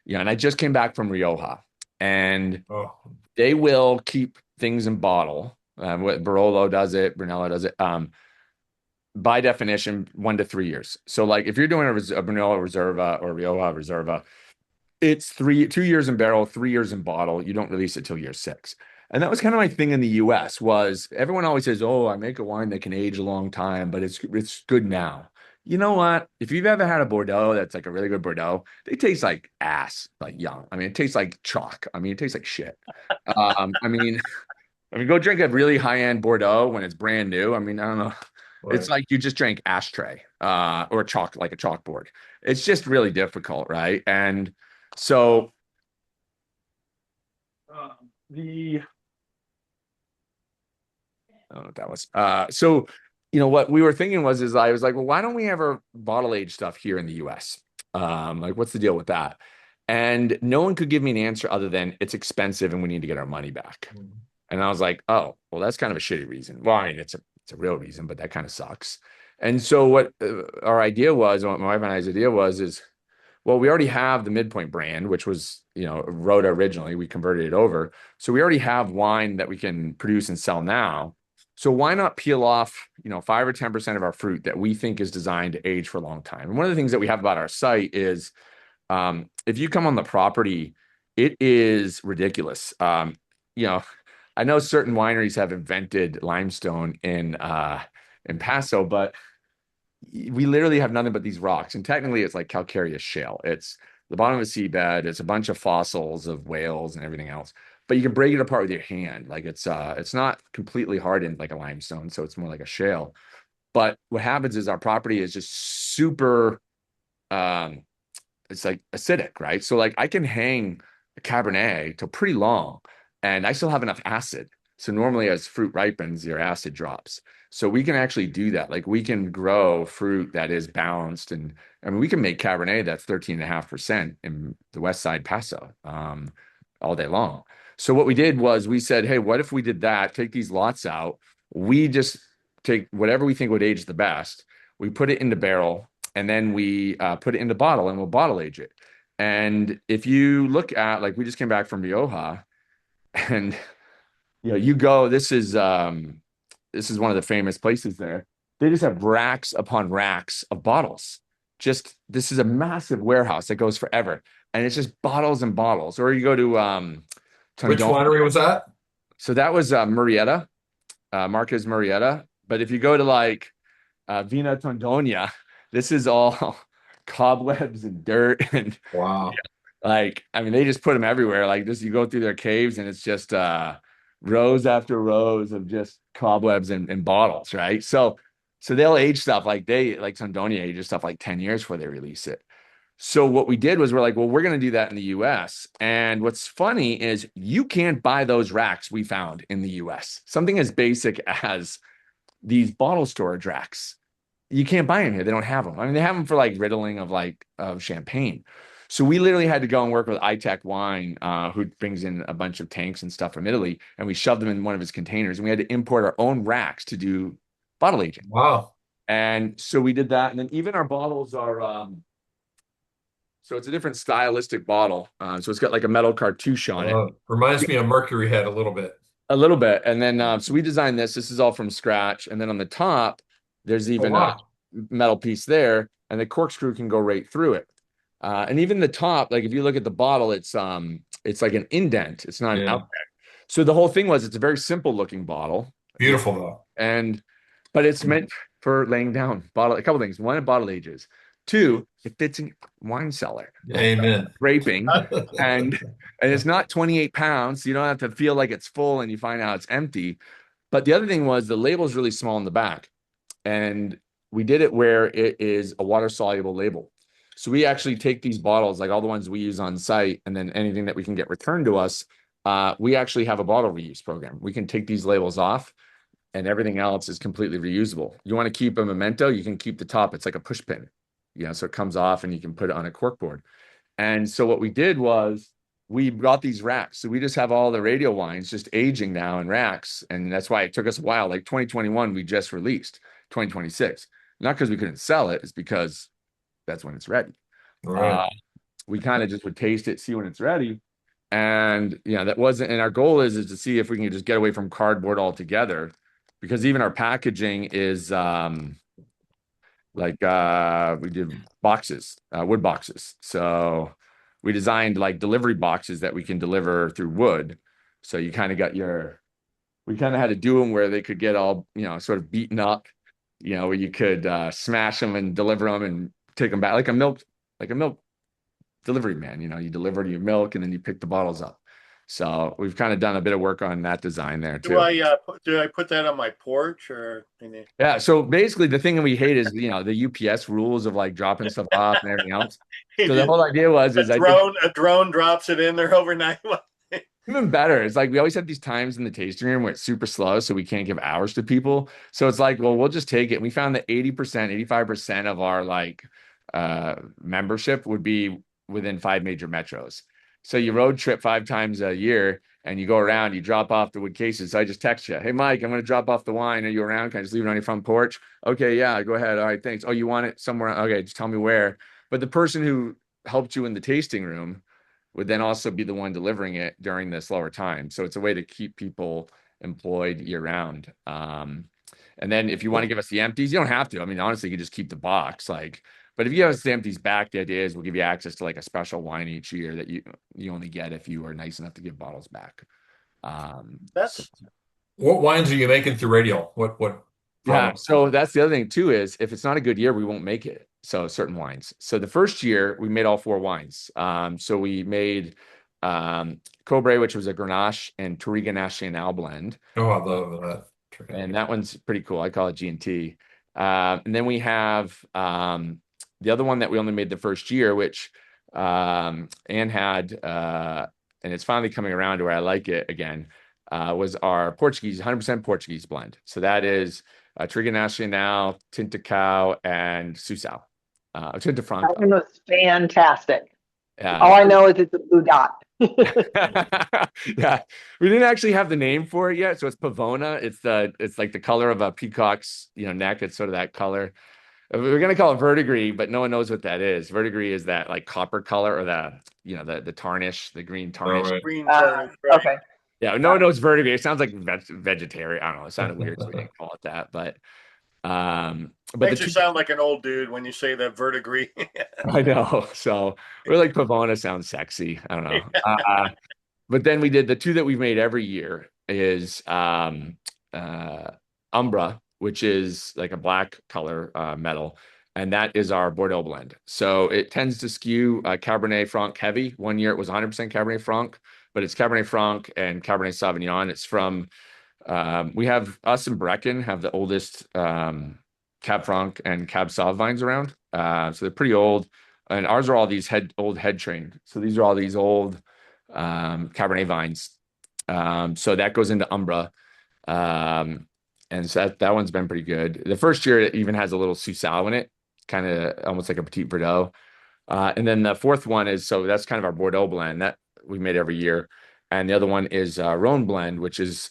and I just came back from Rioja, and Oh, they will keep things in bottle. What Barolo does it, Brunello does it. By definition, 1 to 3 years. So like if you're doing a Brunello Reserva or Rioja Reserva, it's 2 years in barrel, 3 years in bottle. You don't release it till year six. And that was kind of my thing in the US was everyone always says, "Oh, I make a wine that can age a long time, but it's good now." You know what? If you've ever had a Bordeaux that's like a really good Bordeaux, they taste like ass, like young. I mean, it tastes like chalk. I mean, it tastes like shit. Go drink a really high-end Bordeaux when it's brand new. I mean, I don't know. It's right. like you just drank ashtray, or like a chalkboard. It's just really difficult, right? And so the I don't know what that was. What we were thinking is I was like, well, why don't we ever bottle age stuff here in the US? Like, what's the deal with that? And no one could give me an answer other than it's expensive and we need to get our money back. And I was like, oh, well, that's kind of a shitty reason. Well, I mean, it's a real reason, but that kind of sucks. And so what our idea was, what my wife and I's idea is, well, we already have the Midpoint brand, which was, Rotta originally. We converted it over. So we already have wine that we can produce and sell now. So why not peel off, 5 or 10% of our fruit that we think is designed to age for a long time? And one of the things that we have about our site is, if you come on the property, it is ridiculous. I know certain wineries have invented limestone in Paso, but we literally have nothing but these rocks. And technically, it's like calcareous shale. It's the bottom of a seabed. It's a bunch of fossils of whales and everything else. But you can break it apart with your hand. Like it's not completely hardened like a limestone, so it's more like a shale. But what happens is our property is just super. Um, it's like acidic, right? So like I can hang a Cabernet till pretty long, and I still have enough acid. So normally, as fruit ripens, your acid drops. So we can actually do that. Like we can grow fruit that is balanced, and I mean we can make Cabernet that's 13.5% in the West Side Paso, all day long. So what we did was we said, hey, what if we did that? Take these lots out. We just take whatever we think would age the best. We put it in the barrel, and then we put it in the bottle, and we'll bottle age it. And if you look at like we just came back from Rioja, and you go, this is one of the famous places there. They just have racks upon racks of bottles. Just this is a massive warehouse that goes forever, and it's just bottles and bottles. Or you go to Which Tondon. winery was that? So that was Murrieta, Marquez Murrieta. But if you go to like Vina Tondonia, this is all cobwebs and dirt and Wow. like, I mean, they just put them everywhere. Like this, you go through their caves and it's just rows after rows of just cobwebs and bottles, right? So they'll age stuff like Sandonia ages stuff like 10 years before they release it. So what we did was we're like, well, we're going to do that in the US. And what's funny is you can't buy those racks we found in the US. Something as basic as these bottle storage racks. You can't buy them here. They don't have them. I mean, they have them for like riddling of champagne. So we literally had to go and work with iTech Wine, who brings in a bunch of tanks and stuff from Italy, and we shoved them in one of his containers, and we had to import our own racks to do bottle aging. Wow. And so we did that, and then even our bottles are so it's a different stylistic bottle. So it's got like a metal cartouche on it. Reminds me of Mercury Head a little bit. A little bit. And then, so we designed this. This is all from scratch. And then on the top, there's Oh, even a wow. metal piece there, and the corkscrew can go right through it. And even the top, like if you look at the bottle, it's like an indent. It's not an Yeah. outlet. So the whole thing was it's a very simple looking bottle. Beautiful though. And but it's meant for laying down bottle. A couple things. One, it bottle ages. Two, it fits in wine cellar. Amen. Draping, and it's not 28 pounds. So you don't have to feel like it's full and you find out it's empty. But the other thing was the label is really small in the back, and we did it where it is a water soluble label. So we actually take these bottles, like all the ones we use on site, and then anything that we can get returned to us. We actually have a bottle reuse program. We can take these labels off, and everything else is completely reusable. You want to keep a memento, you can keep the top. It's like a push pin, so it comes off and you can put it on a cork board. And so what we did was we brought these racks. So we just have all the radio wines just aging now in racks. And that's why it took us a while. Like 2021, we just released 2026. Not because we couldn't sell it, it's because that's when it's ready. All right. We kind of just would taste it, see when it's ready. And that wasn't, and our goal is to see if we can just get away from cardboard altogether, because even our packaging is like we did boxes, wood boxes. So we designed like delivery boxes that we can deliver through wood. So you kind of got we kind of had to do them where they could get all, sort of beaten up, where you could smash them and deliver them and take them back like a milk delivery man. You deliver your milk and then you pick the bottles up. So we've kind of done a bit of work on that design there too. Do I put that on my porch or? Yeah. So basically, the thing that we hate is the UPS rules of like dropping stuff off and everything else. So the whole idea was a drone drops it in there overnight. Even better. It's like we always have these times in the tasting room where it's super slow, so we can't give hours to people. So it's like, well, we'll just take it. And we found that 80%, 85% of our membership would be within 5 major metros. So you road trip 5 times a year and you go around, you drop off the wood cases. So I just text you, hey, Mike, I'm going to drop off the wine. Are you around? Can I just leave it on your front porch? Okay, yeah, go ahead. All right, thanks. Oh, you want it somewhere? Okay, just tell me where. But the person who helped you in the tasting room would then also be the one delivering it during the slower time. So it's a way to keep people employed year round. And then if you want to give us the empties, you don't have to. I mean, honestly, you can just keep the box. But if you give us the empties back, the idea is we'll give you access to like a special wine each year that you only get if you are nice enough to give bottles back. What wines are you making through radial? What? Yeah, so that's the other thing too, is if it's not a good year, we won't make it. So certain wines. So the first year we made all 4 wines. So we made Cobre, which was a Grenache and Touriga Nacional blend. Oh, I love that. And that one's pretty cool. I call it G&T. And then we have the other one that we only made the first year, which Anne had, and it's finally coming around to where I like it again, was our Portuguese, 100% Portuguese blend. So that is Touriga Nacional, Tinta Cow, and Susau. Tinta Franco. That one was fantastic. Yeah. All I know is it's a blue dot. Yeah, we didn't actually have the name for it yet, so it's Pavona. It's like the color of a peacock's neck. It's sort of that color. We're gonna call it verdigris, but no one knows what that is. Verdigris is that like copper color, or the tarnish, the green tarnish. Right. Green tarnish, right. Okay. Yeah, no one knows verdigris. It sounds like vegetarian. I don't know. It sounded weird, so we didn't call it that. But Makes you sound like an old dude when you say that verdigris. I know. So we're like Pavona sounds sexy. I don't know. But then we did the 2 that we've made every year is Umbra, which is like a black color metal, and that is our Bordeaux blend. So it tends to skew Cabernet Franc heavy. One year it was 100% Cabernet Franc, but it's Cabernet Franc and Cabernet Sauvignon. It's from we have us and Brecken have the oldest Cab Franc and Cab Sauv vines around. So they're pretty old, and ours are all these old head trained. So these are all these old Cabernet vines. So that goes into Umbra. And so that one's been pretty good. The first year it even has a little Susau in it, kind of almost like a Petit Verdot. And then the fourth one is, so that's kind of our Bordeaux blend that we made every year. And the other one is Rhone blend, which is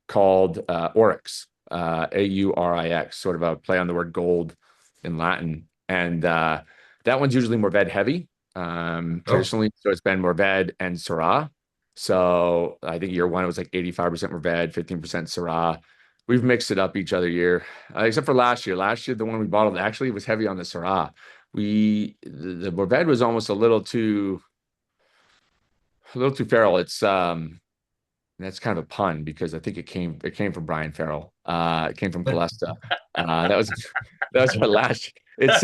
called Oryx, Aurix, sort of a play on the word gold in Latin. And that one's usually Mourvèdre heavy, Oh, traditionally. So it's been Mourvèdre and Syrah. So I think year one it was like 85% Mourvèdre, 15% Syrah. We've mixed it up each other year, except for last year. Last year, the one we bottled actually was heavy on the Syrah. The Mourvèdre was almost a little too feral. It's that's kind of a pun because I think it came from Brian Farrell. It came from Calesta. That was that was what last. It's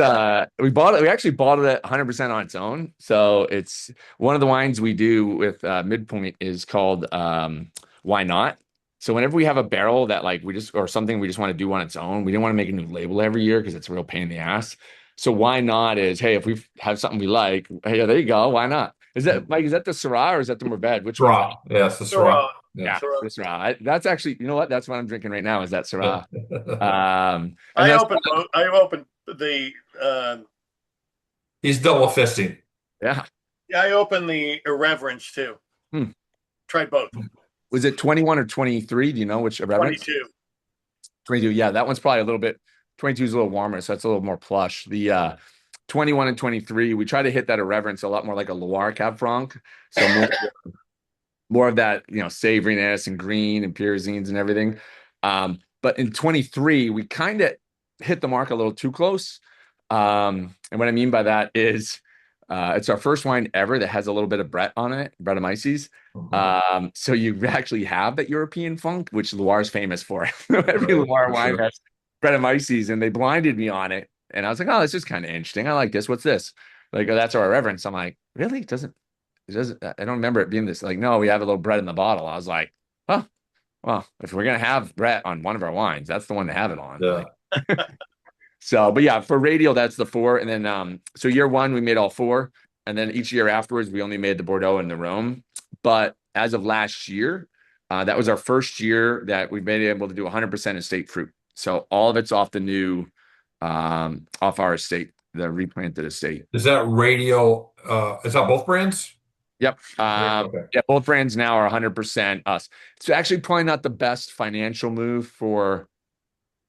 we actually bought it at 100% on its own. So it's one of the wines we do with mid.point is called Why Not? So whenever we have a barrel that like we just or something we just want to do on its own, we didn't want to make a new label every year because it's a real pain in the ass. So why not is, hey, if we have something we like, hey, there you go, why not? Is that Mike? Is that the Syrah or is that the Mourvèdre? Which one? Syrah. Yes, the Syrah. Syrah. Yeah. Yeah, Syrah. the Syrah. That's actually, you know what? That's what I'm drinking right now. Is that Yeah. Syrah? And that's I opened the He's double fisting. yeah. I opened the Irreverence too. Hmm. Tried both. Was it 21 or 23? Do you know which irreverence? 22. 22. Yeah, that one's probably a little bit. 22 is a little warmer, so that's a little more plush. The 21 and 23, we try to hit that irreverence a lot more like a Loire Cab Franc. So more of that, savoriness and green and pyrazines and everything. But in 23, we kind of hit the mark a little too close. And what I mean by that is it's our first wine ever that has a little bit of Brett on it, Brettanomyces. So you actually have that European funk, which Loire is famous for. Every Right, Loire for wine sure. has Brettanomyces, and they blinded me on it. And I was like, oh, this is kind of interesting. I like this. What's this? Like, oh, that's our reverence. I'm like, really? It doesn't, I don't remember it being this. Like, no, we have a little Brett in the bottle. I was like, oh, well, if we're gonna have Brett on one of our wines, that's the one to have it on. Yeah. Like, so, but yeah, for radial, that's the four. And then so year one, we made all four. And then each year afterwards, we only made the Bordeaux and the Rhone. But as of last year, that was our first year that we've been able to do 100% estate fruit. So all of it's off the new, off our estate, the replanted estate. Is that radio? Is that both brands? Yep. Okay. Yeah, both brands now are 100% us. It's actually probably not the best financial move for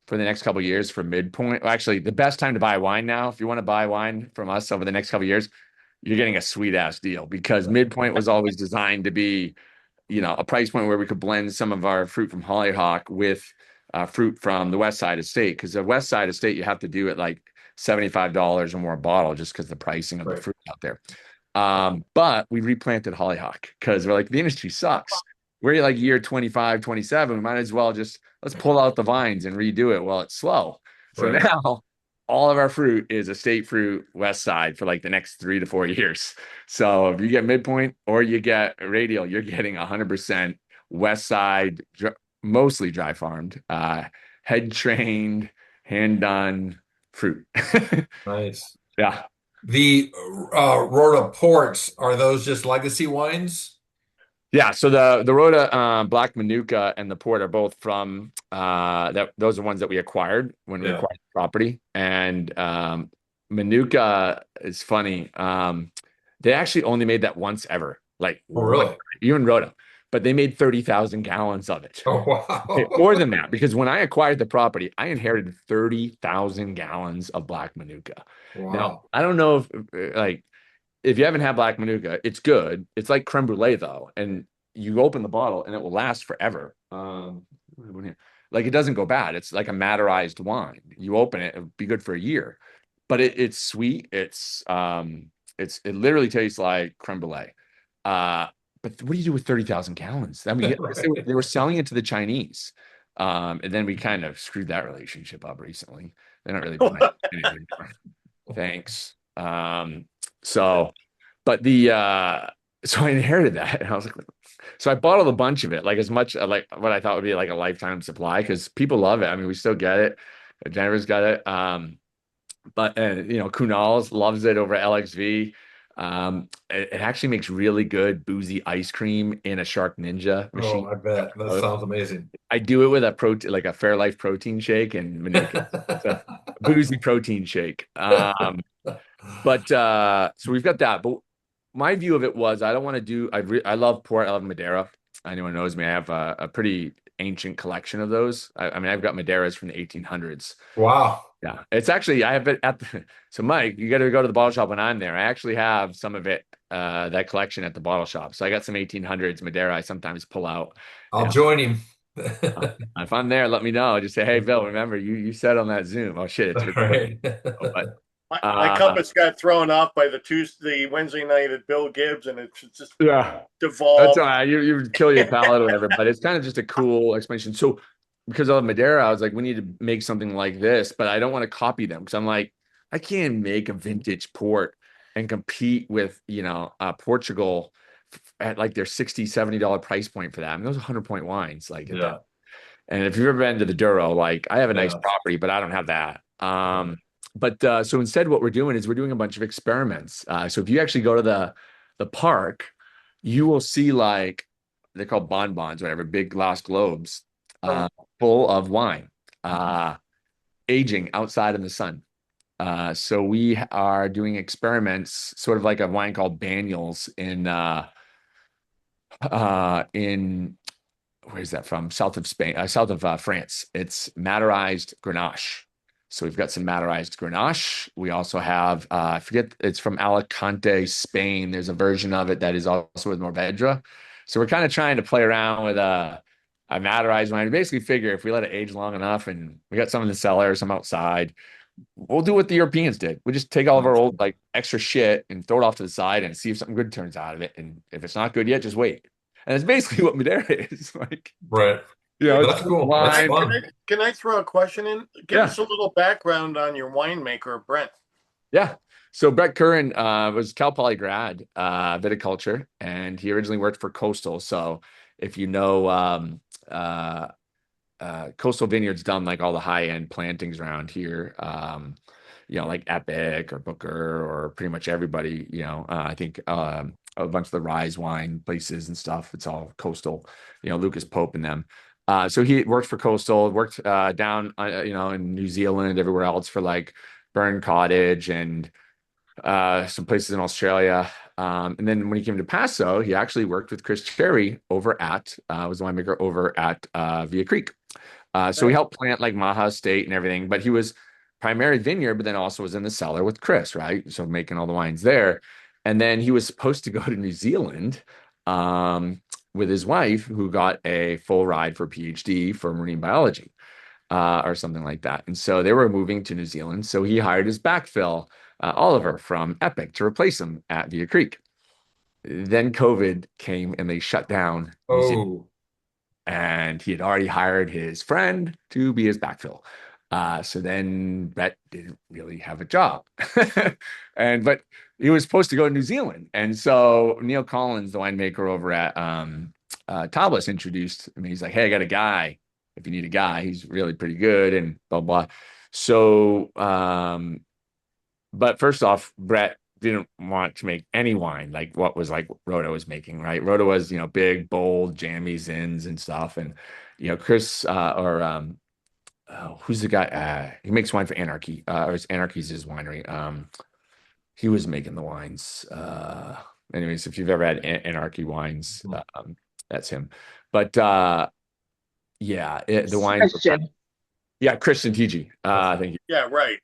the next couple of years for mid.point. Well, actually, the best time to buy wine now, if you want to buy wine from us over the next couple of years, you're getting a sweet ass deal because mid.point was always designed to be, a price point where we could blend some of our fruit from Hollyhock with fruit from the West Side Estate. Because the West Side Estate, you have to do it like $75 or more a bottle just because the pricing of the Right. fruit out there. But we replanted Hollyhock because we're like, the industry sucks. We're like year 25, 27. We might as well just let's pull out the vines and redo it while it's slow. So Right. now all of our fruit is estate fruit West Side for like the next 3 to 4 years. So if you get mid.point or you get radial, you're getting 100% West Side, mostly dry farmed, head trained, hand done fruit. Nice. Yeah. The Rotta ports, are those just legacy wines? Yeah, so the Rotta Black Manuka and the Port are both from those are ones that we acquired when we Yeah. acquired the property. And Manuka is funny. They actually only made that once ever, like Oh, really? even Rotta, but they made 30,000 gallons of it. Oh, More wow. than that, because when I acquired the property, I inherited 30,000 gallons of Black Manuka. Now, Wow. I don't know if you haven't had Black Manuka, it's good. It's like creme brulee though, and you open the bottle and it will last forever. Like it doesn't go bad. It's like a materized wine. You open it, it'll be good for a year. But it's sweet. It literally tastes like creme brulee. But what do you do with 30,000 gallons? I mean, I guess they were selling it to the Chinese. And then we kind of screwed that relationship up recently. They don't really buy it anymore. Thanks. So, but so I inherited that, and I was like, so I bottled a bunch of it, like as much like what I thought would be like a lifetime supply, because people love it. I mean, we still get it. Jennifer's got it. But Kunal's loves it over LXV. It actually makes really good boozy ice cream in a Shark Ninja machine. Oh, I bet. That sounds amazing. I do it with a protein, like a Fairlife protein shake and Manuka. It's a boozy protein shake. But so we've got that. But my view of it was I don't want to do. I love port. I love Madeira. Anyone knows me. I have a pretty ancient collection of those. I mean, I've got Madeiras from the 1800s. Wow. Yeah, it's actually I have it at the. So Mike, you got to go to the bottle shop when I'm there. I actually have some of it, that collection at the bottle shop. So I got some 1800s Madeira. I sometimes pull out. I'll Yeah. join him. If I'm there, let me know. Just say, hey, Bill, remember you said on that Zoom. Oh shit, it's All recorded. right. Oh, but My compass got thrown off by the Wednesday night at Bill Gibbs, and it's just yeah. That's devolved. all right. You kill your palate or whatever, but it's kind of just a cool explanation. So because of Madeira, I was like, we need to make something like this, but I don't want to copy them because I'm like, I can't make a vintage port and compete with, Portugal at like their $60, $70 price point for that. I mean, those are 100 point wines, like at Yeah. that. And if you've ever been to the Douro, like I have a nice Yeah. property, but I don't have that. But so instead, what we're doing is we're doing a bunch of experiments. So if you actually go to the park, you will see like they're called bonbons, whatever, big glass globes, Oh, full of wine, uh, aging outside in the sun. So we are doing experiments, sort of like a wine called Banyuls in where's that from? South of Spain, south of France. It's Maderized Grenache. So we've got some Maderized Grenache. We also have, I forget, it's from Alicante, Spain. There's a version of it that is also with Mourvèdre. So we're kind of trying to play around with a Maderized wine. We basically figure if we let it age long enough and we got some in the cellar, some outside, we'll do what the Europeans did. We just take all of our old like extra shit and throw it off to the side and see if something good turns out of it. And if it's not good yet, just wait. And it's basically what Madeira is. Like, Right. it's That's cool. That's wine. fun. can I throw a question in? Give Yeah. us a little background on your winemaker, Brent. Yeah. So Brett Curran was Cal Poly grad, viticulture, and he originally worked for Coastal. So if you know, uh, Coastal Vineyards done like all the high end plantings around here. Like Epic or Booker or pretty much everybody. I think a bunch of the Rise wine places and stuff. It's all Coastal. Lucas Pope and them. So he worked for Coastal, worked down, in New Zealand, everywhere else for like Burn Cottage and some places in Australia. And then when he came to Paso, he actually worked with Chris Cherry over at, was the winemaker over at Via Creek. So he helped plant like Maha Estate and everything, but he was primary vineyard, but then also was in the cellar with Chris, right? So making all the wines there. And then he was supposed to go to New Zealand with his wife, who got a full ride for PhD for marine biology or something like that. And so they were moving to New Zealand. So he hired his backfill, Oliver from Epic, to replace him at Via Creek. Then COVID came and they shut down New Zealand. Oh, And he had already hired his friend to be his backfill. So then Brett didn't really have a job. But he was supposed to go to New Zealand. And so Neil Collins, the winemaker over at Tablas, introduced me. He's like, hey, I got a guy. If you need a guy, he's really pretty good and blah, blah. So, but first off, Brett didn't want to make any wine like what was like Rotta was making, right? Rotta was, big, bold, jammy zins and stuff. And, Chris who's the guy? He makes wine for Anarchy. Or it's Anarchy's his winery. He was making the wines. Anyways, if you've ever had Anarchy wines, that's him. But yeah, the wines. Christian. Yeah, Christian TG. Thank you. Yeah, right.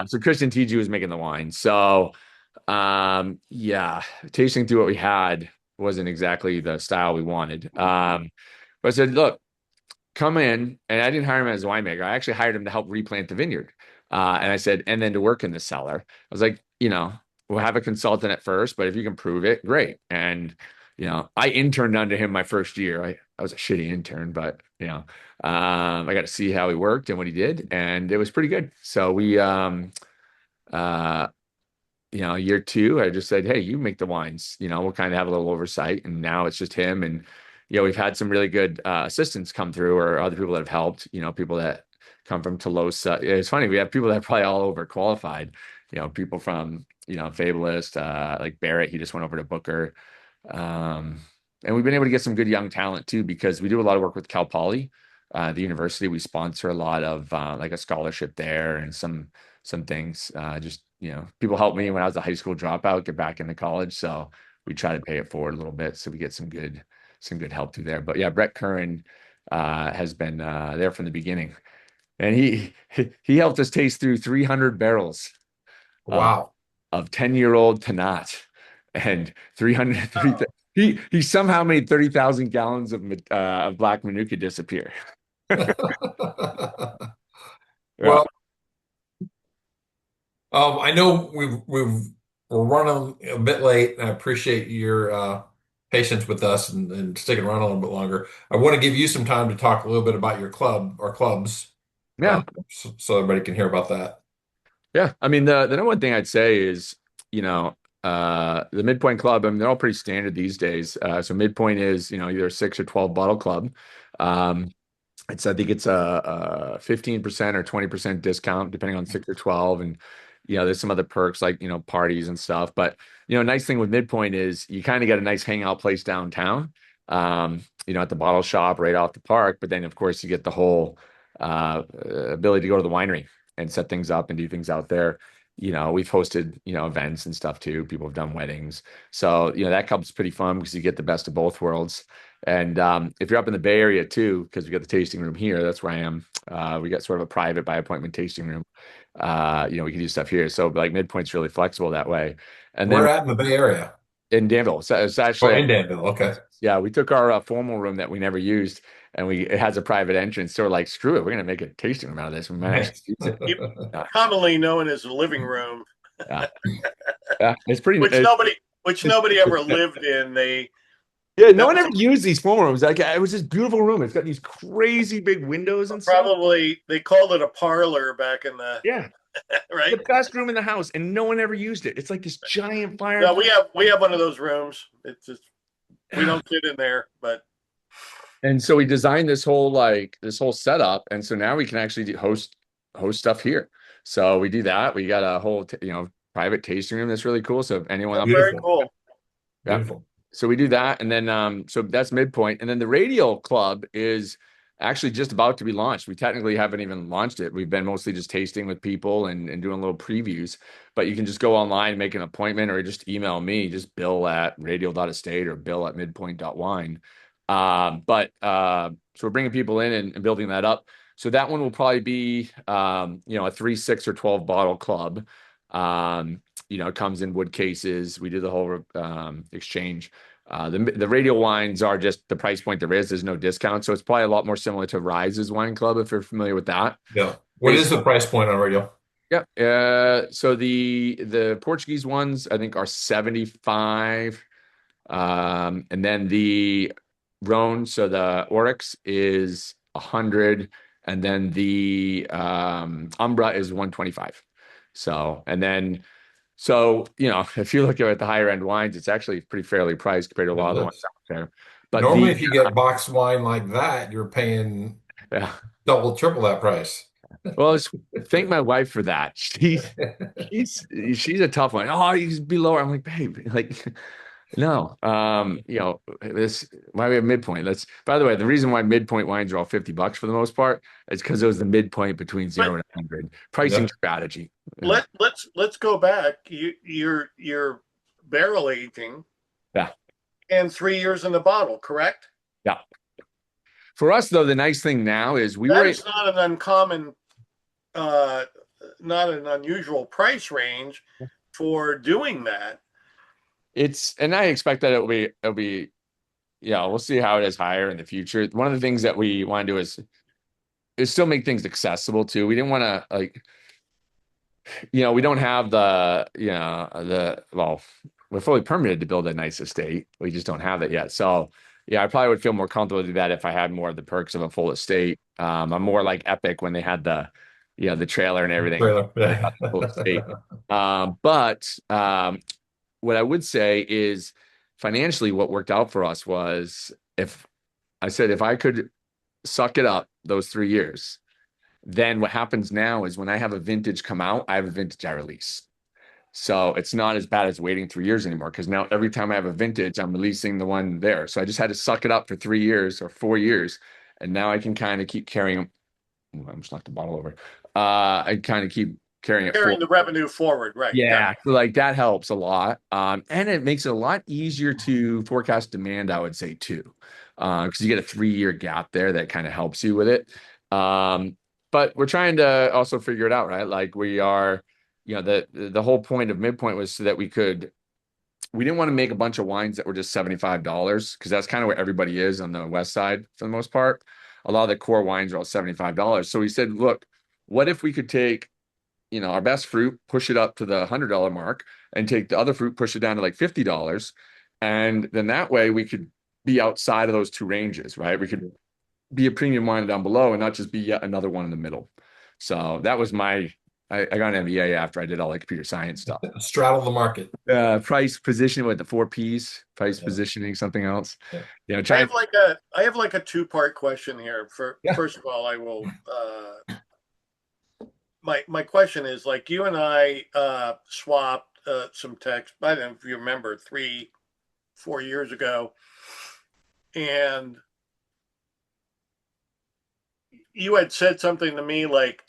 So Christian TG was making the wine. So yeah, tasting through what we had wasn't exactly the style we wanted. But I said, look, come in, and I didn't hire him as a winemaker. I actually hired him to help replant the vineyard. And I said, and then to work in the cellar. I was like, we'll have a consultant at first, but if you can prove it, great. And I interned under him my first year. I was a shitty intern, but I got to see how he worked and what he did, and it was pretty good. So we year two, I just said, hey, you make the wines, we'll kind of have a little oversight. And now it's just him. And, we've had some really good assistants come through, or other people that have helped, people that come from Tolosa. It's funny. We have people that are probably all overqualified, people from, Fabulous, like Barrett, he just went over to Booker. And we've been able to get some good young talent too, because we do a lot of work with Cal Poly, the university. We sponsor a lot of like a scholarship there and some things, just people helped me when I was a high school dropout get back into college. So we try to pay it forward a little bit so we get some good help through there. But yeah, Brett Curran has been there from the beginning. And he helped us taste through 300 barrels uh, Wow. of 10-year-old Tanat and 303. Wow. He somehow made 30,000 gallons of black Manuka disappear. Yeah. Well, I know we're running a bit late, and I appreciate your patience with us and sticking around a little bit longer. I want to give you some time to talk a little bit about your club or clubs, Yeah. so everybody can hear about that. Yeah. I mean, the number one thing I'd say is, the Midpoint Club, I mean, they're all pretty standard these days. So Midpoint is, either a 6 or 12 bottle club. Um, I think it's a 15% or 20% discount depending on 6 or 12. And, there's some other perks like, parties and stuff. But, nice thing with Midpoint is you kind of get a nice hangout place downtown, at the bottle shop right off the park. But then, of course, you get the whole ability to go to the winery and set things up and do things out there. We've hosted, events and stuff too. People have done weddings. So, that comes pretty fun because you get the best of both worlds. And if you're up in the Bay Area too, because we got the tasting room here, that's where I am. We got sort of a private by appointment tasting room. We can do stuff here. So like Midpoint's really flexible that way. And We're then at in the Bay Area. in Danville, so it's Oh, actually, in Danville. Okay. yeah, we took our formal room that we never used, and it has a private entrance. So we're like, screw it, we're gonna make a tasting room out of this. We might actually Nice. use it. Yeah, Commonly known as the living room, yeah, yeah. It's pretty. which nobody ever lived in. Yeah, no That one was ever used these formal rooms. Like it was this beautiful room. It's got these crazy big windows and stuff. probably they called it a parlor back in the Yeah, right. the best room in the house, and no one ever used it. It's like this giant No, fireplace. we have one of those rooms. It's just we don't sit in there, but And so we designed this whole setup, and so now we can actually host stuff here. So we do that. We got a whole private tasting room that's really cool. So if anyone oh, up, very Beautiful. cool. yeah. Beautiful. So we do that, and then so that's Midpoint, and then the Radial Club is actually just about to be launched. We technically haven't even launched it. We've been mostly just tasting with people and doing little previews. But you can just go online, make an appointment, or just email me, just bill@radial.estate or bill@midpoint.wine. So we're bringing people in and building that up. So that one will probably be a 3, 6, or 12 bottle club. It comes in wood cases. We do the whole exchange. The Radial wines are just the price point there is. There's no discount. So it's probably a lot more similar to Rise's Wine Club if you're familiar with that. Yeah. What is the price point on radio? Yeah. So the Portuguese ones I think are 75. And then the Rhone, so the Oryx is 100, and then the Umbra is 125. If you look at the higher end wines, it's actually pretty fairly priced compared to a lot of the ones out there. But Normally, if you get boxed wine like that, you're paying yeah, double, triple that price. well, thank my wife for that. She's a tough one. Oh, he's below her. I'm like, babe, like, no. This why we have Midpoint. By the way, the reason why Midpoint wines are all $50 for the most part is because it was the midpoint between 0 and 100 pricing Yeah. strategy. Yeah. Let's go back. You're barrel aging. Yeah. And 3 years in the bottle, correct? Yeah. For us, though, the nice thing now is That's not an uncommon, not an unusual price range for doing that. and I expect that it'll be, yeah, we'll see how it is higher in the future. One of the things that we want to do is still make things accessible too. We didn't want to we don't have we're fully permitted to build a nice estate. We just don't have that yet. So yeah, I probably would feel more comfortable with that if I had more of the perks of a full estate. I'm more like Epic when they had the trailer and everything. Trailer. Got the full estate. But what I would say is financially, what worked out for us was if I could suck it up those 3 years, then what happens now is when I have a vintage come out, I have a vintage I release. So it's not as bad as waiting 3 years anymore because now every time I have a vintage, I'm releasing the one there. So I just had to suck it up for 3 years or 4 years. And now I can kind of keep carrying. I just knocked the bottle over. I kind of keep carrying it Carrying forward. the revenue forward, right? Yeah, so like that helps a lot. And it makes it a lot easier to forecast demand, I would say too. Because you get a 3-year gap there that kind of helps you with it. But we're trying to also figure it out, right? Like we are, the whole point of Midpoint was so that we didn't want to make a bunch of wines that were just $75 because that's kind of where everybody is on the west side for the most part. A lot of the core wines are all $75. So we said, look, what if we could take our best fruit, push it up to the $100 mark, and take the other fruit, push it down to like $50. And then that way we could be outside of those two ranges, right? We could be a premium wine down below and not just be yet another one in the middle. So that was I got an MBA after I did all like computer science stuff. Straddle the market. Price positioning with the 4 Ps, price Yeah. positioning, something else. Yeah. I have like a two-part question here. First of all, I will my question is, like, you and I swapped some text, I don't know if you remember, 3-4 years ago, and you had said something to me like,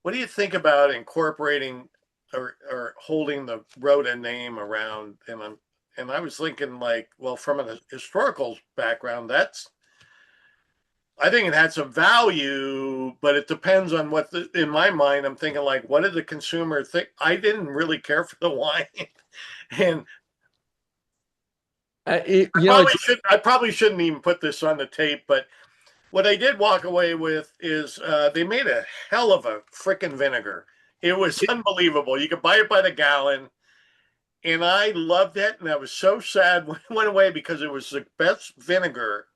what do you think about incorporating or holding the Rotta name around? And I was thinking, like, well, from a historical background, I think it had some value, but it depends on in my mind, I'm thinking, like, what did the consumer think? I didn't really care for the wine. And I probably shouldn't even put this on the tape, but what I did walk away with is they made a hell of a freaking vinegar. It was unbelievable. You could buy it by the gallon. And I loved it. And I was so sad when it went away because it was the best vinegar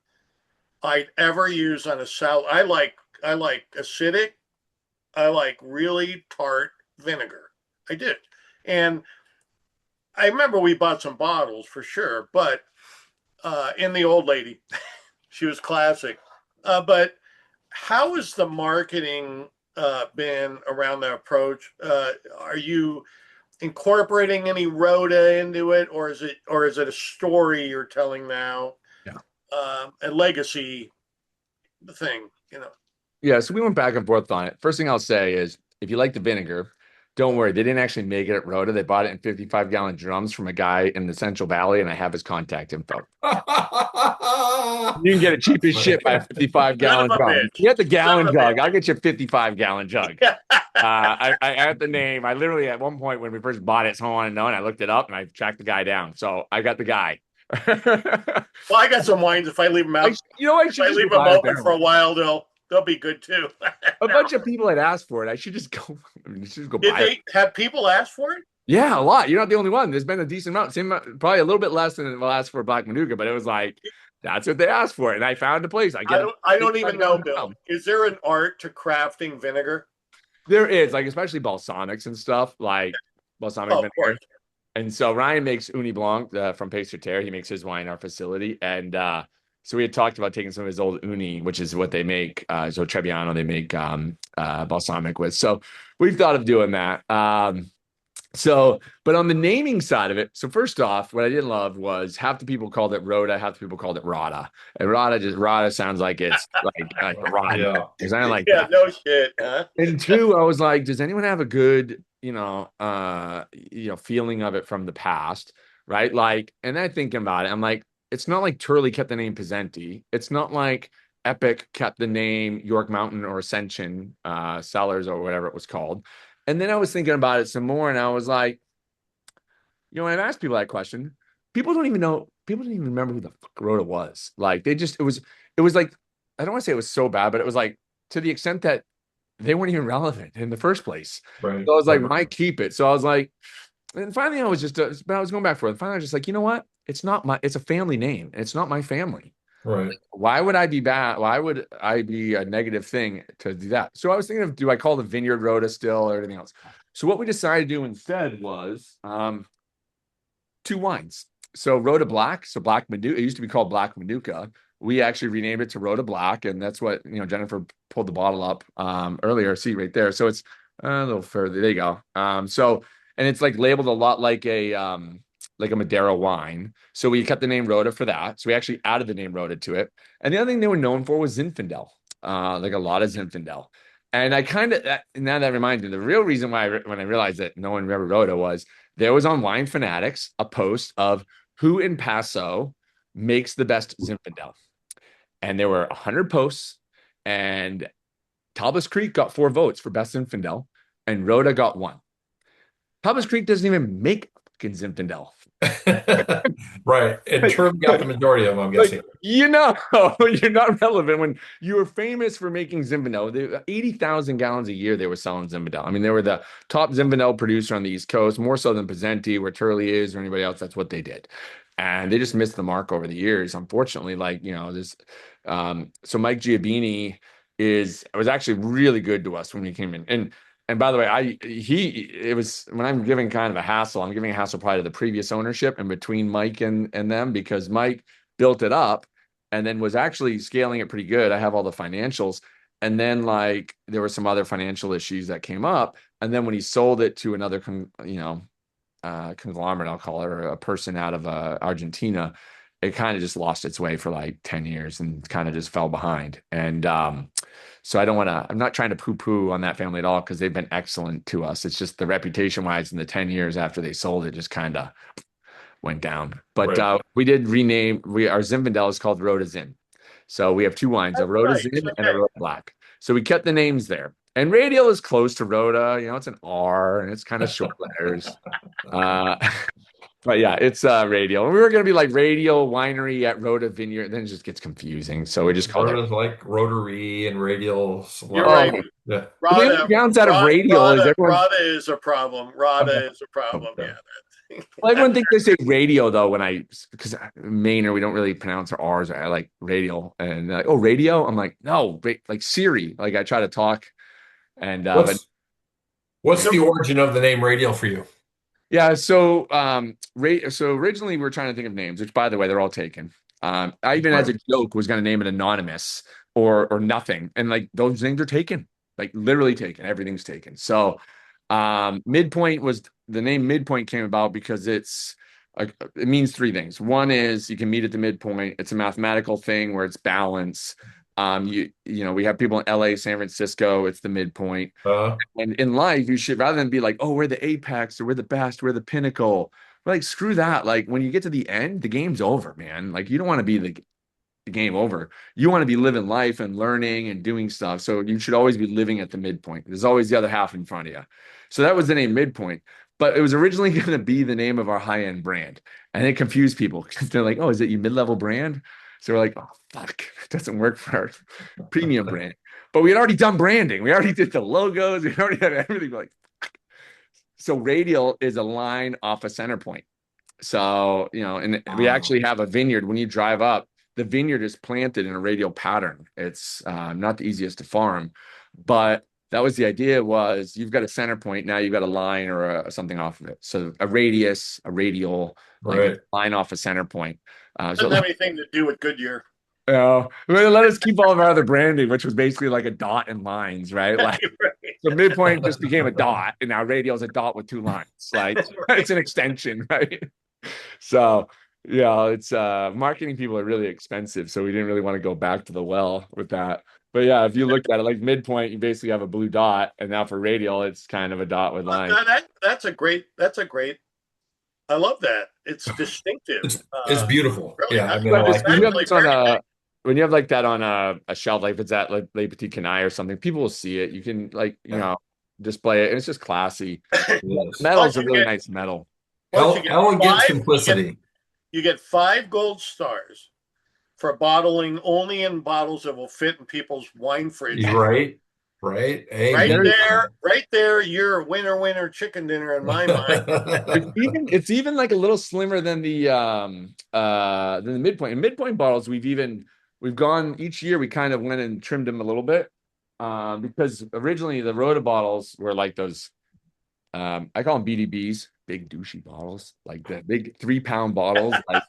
I'd ever used on a salad. I like acidic. I like really tart vinegar. I did. And I remember we bought some bottles for sure, but in the old lady, she was classic. But how has the marketing been around the approach? Are you incorporating any Rotta into it, or is it a story you're telling now? Yeah. A legacy thing, Yeah, so we went back and forth on it. First thing I'll say is if you like the vinegar, don't worry. They didn't actually make it at Rotta. They bought it in 55-gallon drums from a guy in the Central Valley, and I have his contact info. You can get it cheap as shit by a 55-gallon drum. You get the gallon jug. I'll get you a 55-gallon jug. I had the name. I literally, at one point when we first bought it, someone wanted to know, and I looked it up and I tracked the guy down. So I got the guy. Well, I got some wines. If I leave them out, if I leave them open for a while, they'll be good too. A bunch of people had asked for it. I should just go. Did they have people ask for it? Yeah, a lot. You're not the only one. There's been a decent amount. Probably a little bit less than they'll ask for Black Manuka, but it was like that's what they asked for, and I found a place. I don't even know, Bill. Is there an art to crafting vinegar? There is, like, especially balsamics and stuff, like balsamic vinegar. And so Ryan makes Uni Blanc from Paso Terre. He makes his wine in our facility. And so we had talked about taking some of his old Uni, which is what they make. So Trebbiano, they make balsamic with. So we've thought of doing that. But on the naming side of it, so first off, what I didn't love was half the people called it Rotta, half the people called it Rotta. And Rotta sounds like it's like rotten. Yeah. It's not like Yeah, that. no shit. Huh? And two, I was like, does anyone have a good, feeling of it from the past, right? Like, and then thinking about it, I'm like, it's not like Turley kept the name Pizenti. It's not like Epic kept the name York Mountain or Ascension Cellars or whatever it was called. And then I was thinking about it some more, and I was like, when I've asked people that question, people don't even remember who the fuck Rotta was. Like, it was like, I don't want to say it was so bad, but it was like to the extent that they weren't even relevant in the first place. Right. So I was like, why keep it? So I was like, and finally I was just, but I was going back for it. Finally, I was just like, you know what? It's a family name, and it's not my family. Right. Like, why would I be bad? Why would I be a negative thing to do that? So I was thinking of, do I call the Vineyard Rotta still or anything else? So what we decided to do instead was 2 wines. So Rotta Black, so Black Manuka. It used to be called Black Manuka. We actually renamed it to Rotta Black, and that's what Jennifer pulled the bottle up earlier. See right there. So it's a little further. There you go. And it's like labeled a lot like a Madeira wine. So we kept the name Rotta for that. So we actually added the name Rotta to it. And the other thing they were known for was Zinfandel, like a lot of Zinfandel. And I kind of now that reminds me, the real reason why when I realized that no one ever wrote it was there was on Wine Fanatics a post of who in Paso makes the best Zinfandel, and there were 100 posts, and Tablas Creek got 4 votes for best Zinfandel, and Rotta got 1. Tablas Creek doesn't even make fucking Zinfandel. Right. And Trim got the majority of them, I'm guessing. You're not relevant when you were famous for making Zinfandel. 80,000 gallons a year they were selling Zinfandel. I mean, they were the top Zinfandel producer on the East Coast, more so than Pezenti, where Turley is, or anybody else. That's what they did. And they just missed the mark over the years, unfortunately. Like, this so Mike Giabini was actually really good to us when he came in. And by the way, it was when I'm giving kind of a hassle, I'm giving a hassle probably to the previous ownership and between Mike and them, because Mike built it up and then was actually scaling it pretty good. I have all the financials. And then like there were some other financial issues that came up. And then when he sold it to another, conglomerate, I'll call it, or a person out of Argentina, it kind of just lost its way for like 10 years and kind of just fell behind. And so I'm not trying to poo-poo on that family at all, because they've been excellent to us. It's just the reputation-wise in the 10 years after they sold it just kind of went down. But Right. we did rename, our Zinfandel is called Rotta Zin. So we have 2 wines, a Rotta Zin and a Rotta Black. So we kept the names there. And Radial is close to Rotta, it's an R and it's kind of short letters. But yeah, it's Radial. We were going to be like Radial Winery at Rotta Vineyard. Then it just gets confusing. So we just called it. Like rotary and radial. You're right. Yeah. Rotta, downside of Radial is everyone. Rotta is a problem. Rotta is a problem. Okay. Yeah. Well, everyone thinks they say radio though because Mainer, we don't really pronounce our R's. I like Radial, and they're like, oh, radio. I'm like, no, like Siri. Like I try to talk, and what's the origin of the name Radial for you? yeah. So so originally we were trying to think of names, which by the way they're all taken. I even as a joke was going to name it Anonymous or nothing, and like those names are taken, like literally taken. Everything's taken. So mid.point was the name. Mid.point came about because it means 3 things. One is you can meet at the midpoint. It's a mathematical thing where it's balance. We have people in LA, San Francisco, it's the midpoint. And in life, you should, rather than be like, oh, we're the apex or we're the best, we're the pinnacle. Like, screw that. Like when you get to the end, the game's over, man. Like you don't want to be the game over. You want to be living life and learning and doing stuff. So you should always be living at the midpoint. There's always the other half in front of you. So that was the name Mid.point. But it was originally going to be the name of our high-end brand. And it confused people because they're like, oh, is it your mid-level brand? So we're like, oh, fuck, it doesn't work for our premium brand. But we had already done branding. We already did the logos. We already had everything. We're like, fuck. So Radial is a line off a center point. So, and we actually have a vineyard. When you drive up, the vineyard is planted in a radial pattern. It's not the easiest to farm, but that was the idea. Was you've got a center point, now you've got a line or something off of it. So a radius, a radial, like a line off a center point. Doesn't have anything to do with Goodyear. Let us keep all of our other branding, which was basically like a dot and lines, right? Like, so Mid.point just became a dot, and now Radial is a dot with 2 lines. Like it's an extension, right? So yeah, it's marketing people are really expensive, so we didn't really want to go back to the well with that. But yeah, if you look at it like Mid.point, you basically have a blue dot, and now for Radial, it's kind of a dot with lines. That's a great. I love that. It's distinctive. It's beautiful. Really, yeah, I mean, when you have like that on a shelf, like if it's at like Le Petit Canaille or something, people will see it. You can display it, and it's just classy. Metal's a really nice metal. Elegant simplicity. You get 5 gold stars for bottling only in bottles that will fit in people's wine fridges. Right. Right there, you're a winner chicken dinner in my mind. It's even like a little slimmer than the Mid.point. In Mid.point bottles, we've gone each year. We kind of went and trimmed them a little bit because originally the Rotta bottles were like those. I call them BDBs, big douchey bottles, like the big 3-pound bottles. Like,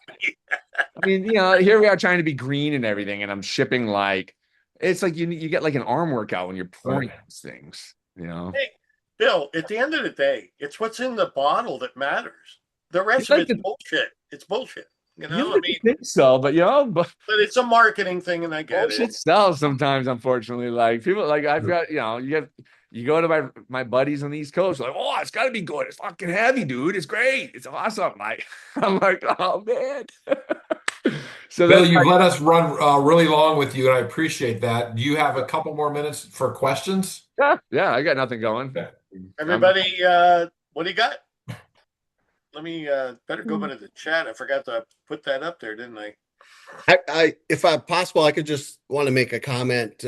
I mean, here we are trying to be green and everything, and I'm shipping like. It's like you get like an arm workout when you're pouring these things, Hey, Bill, at the end of the day, it's what's in the bottle that matters. The rest of it's bullshit. It's bullshit. You You know, I like mean, to think so, but but but it's a marketing thing, and I get bullshit it. sells sometimes, unfortunately. Like people, like I've got, you go to my buddies on the East Coast, like, oh, it's got to be good. It's fucking heavy, dude. It's great. It's awesome. Like, I'm like, oh man. So Bill, that's you've let us run really long with you, and I appreciate that. Do you have a couple more minutes for questions? yeah. I got nothing going. Okay. Everybody, what do you got? Let me better go to the chat. I forgot to put that up there, didn't I? If possible, I could just want to make a comment.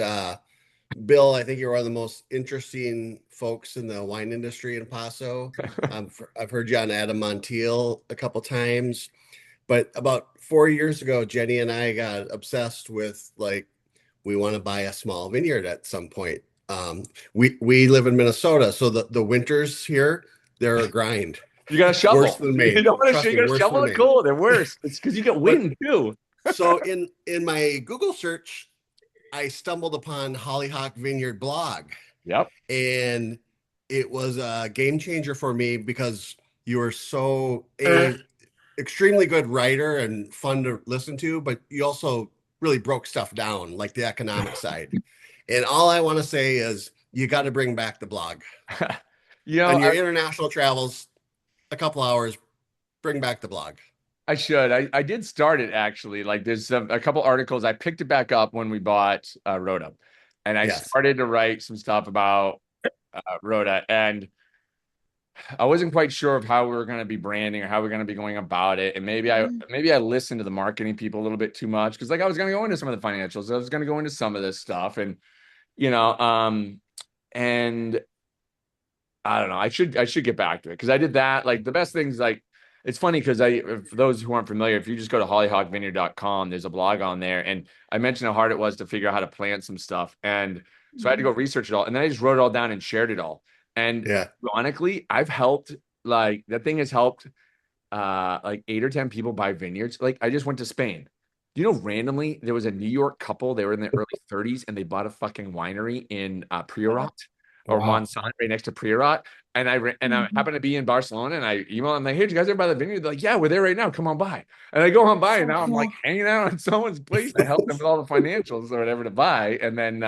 Bill, I think you're one of the most interesting folks in the wine industry in Paso. I've heard you on Adam Montiel a couple times, but about 4 years ago, Jenny and I got obsessed with we want to buy a small vineyard at some point. We live in Minnesota, so the winters here, they're a grind. You got to Worse shovel. than You Maine. don't want to. Trust You me, got to worse shovel than it Maine. cold. They're worse. It's because you get wind too. So in my Google search, I stumbled upon Hollyhock Vineyard blog, Yep. and it was a game changer for me because you were so extremely good writer and fun to listen to, but you also really broke stuff down, like the economic side. And all I want to say is you got to bring back the blog. On your international travels, a couple hours, bring back the blog. I should. I did start it actually. Like there's a couple articles. I picked it back up when we bought Rotta, and I started to write some stuff about Rotta, and I wasn't quite sure of how we were going to be branding or how we are going to be going about it. And maybe I listened to the marketing people a little bit too much because like I was going to go into some of the financials. I was going to go into some of this stuff, and and I don't know. I should get back to it because I did that. Like the best things, like it's funny because for those who aren't familiar, if you just go to hollyhockvineyard.com, there's a blog on there, and I mentioned how hard it was to figure out how to plant some stuff, and so I had to go research it all, and then I just wrote it all down and shared it all. And ironically, I've helped like that thing has helped like 8 or 10 people buy vineyards. Like I just went to Spain. Randomly there was a New York couple. They were in their early 30s and they bought a fucking winery in Priorat or Monsanto right next to Priorat. And I happened to be in Barcelona and I emailed them like, hey, did you guys ever buy the vineyard? They're like, yeah, we're there right now. Come on by. And I go on by and now I'm like hanging out on someone's place to help them with all the financials or whatever to buy. And then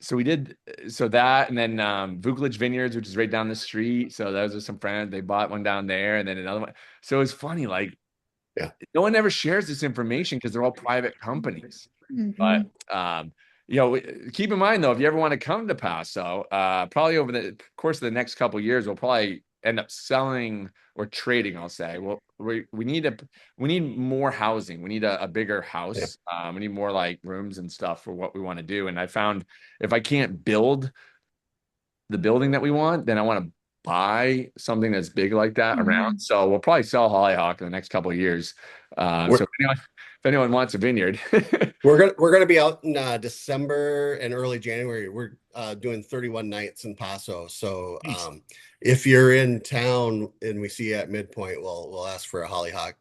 so we did that, and then Vuklich Vineyards, which is right down the street. So those are some friends. They bought one down there, and then another one. So it's funny, like, no one ever shares this information because they're all private companies. But keep in mind though, if you ever want to come to Paso, probably over the course of the next couple of years, we'll probably end up selling or trading. I'll say, well, we need more housing. We need a bigger house. We need more like rooms and stuff for what we want to do. And I found if I can't build the building that we want, then I want to buy something that's big like that around. So we'll probably sell Hollyhock in the next couple of years. So if anyone wants a vineyard, we're gonna be out in December and early January. We're doing 31 nights in Paso. So if you're in town and we see you at Midpoint, we'll ask for a Hollyhock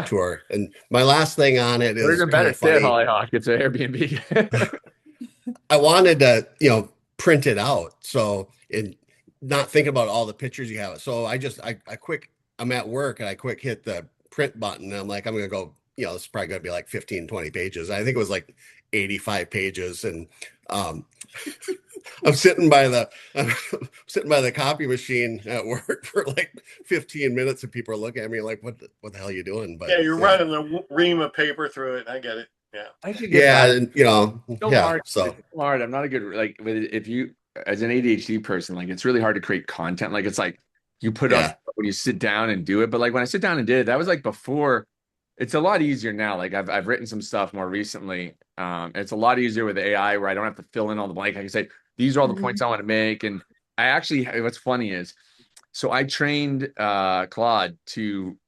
tour. And my last thing on it is better stay at Hollyhock. It's an Airbnb. I wanted to print it out, so not thinking about all the pictures you have. So I'm at work and I quick hit the print button and I'm like, I'm gonna go, this is probably gonna be like 15, 20 pages. I think it was like 85 pages. And I'm sitting by the copy machine at work for like 15 minutes and people are looking at me like, what the hell are you doing? But you're running the ream of paper through it. I get it. Yeah. I should get hard. So hard. I'm not a good, like, if you, as an ADHD person, like, it's really hard to create content. Like, it's like you put on when you sit down and do it. But like when I sit down and did it, that was like before. It's a lot easier now. Like I've written some stuff more recently. It's a lot easier with AI where I don't have to fill in all the blank. I can say, these are all the points I want to make. And I actually, what's funny is, so I trained Claude to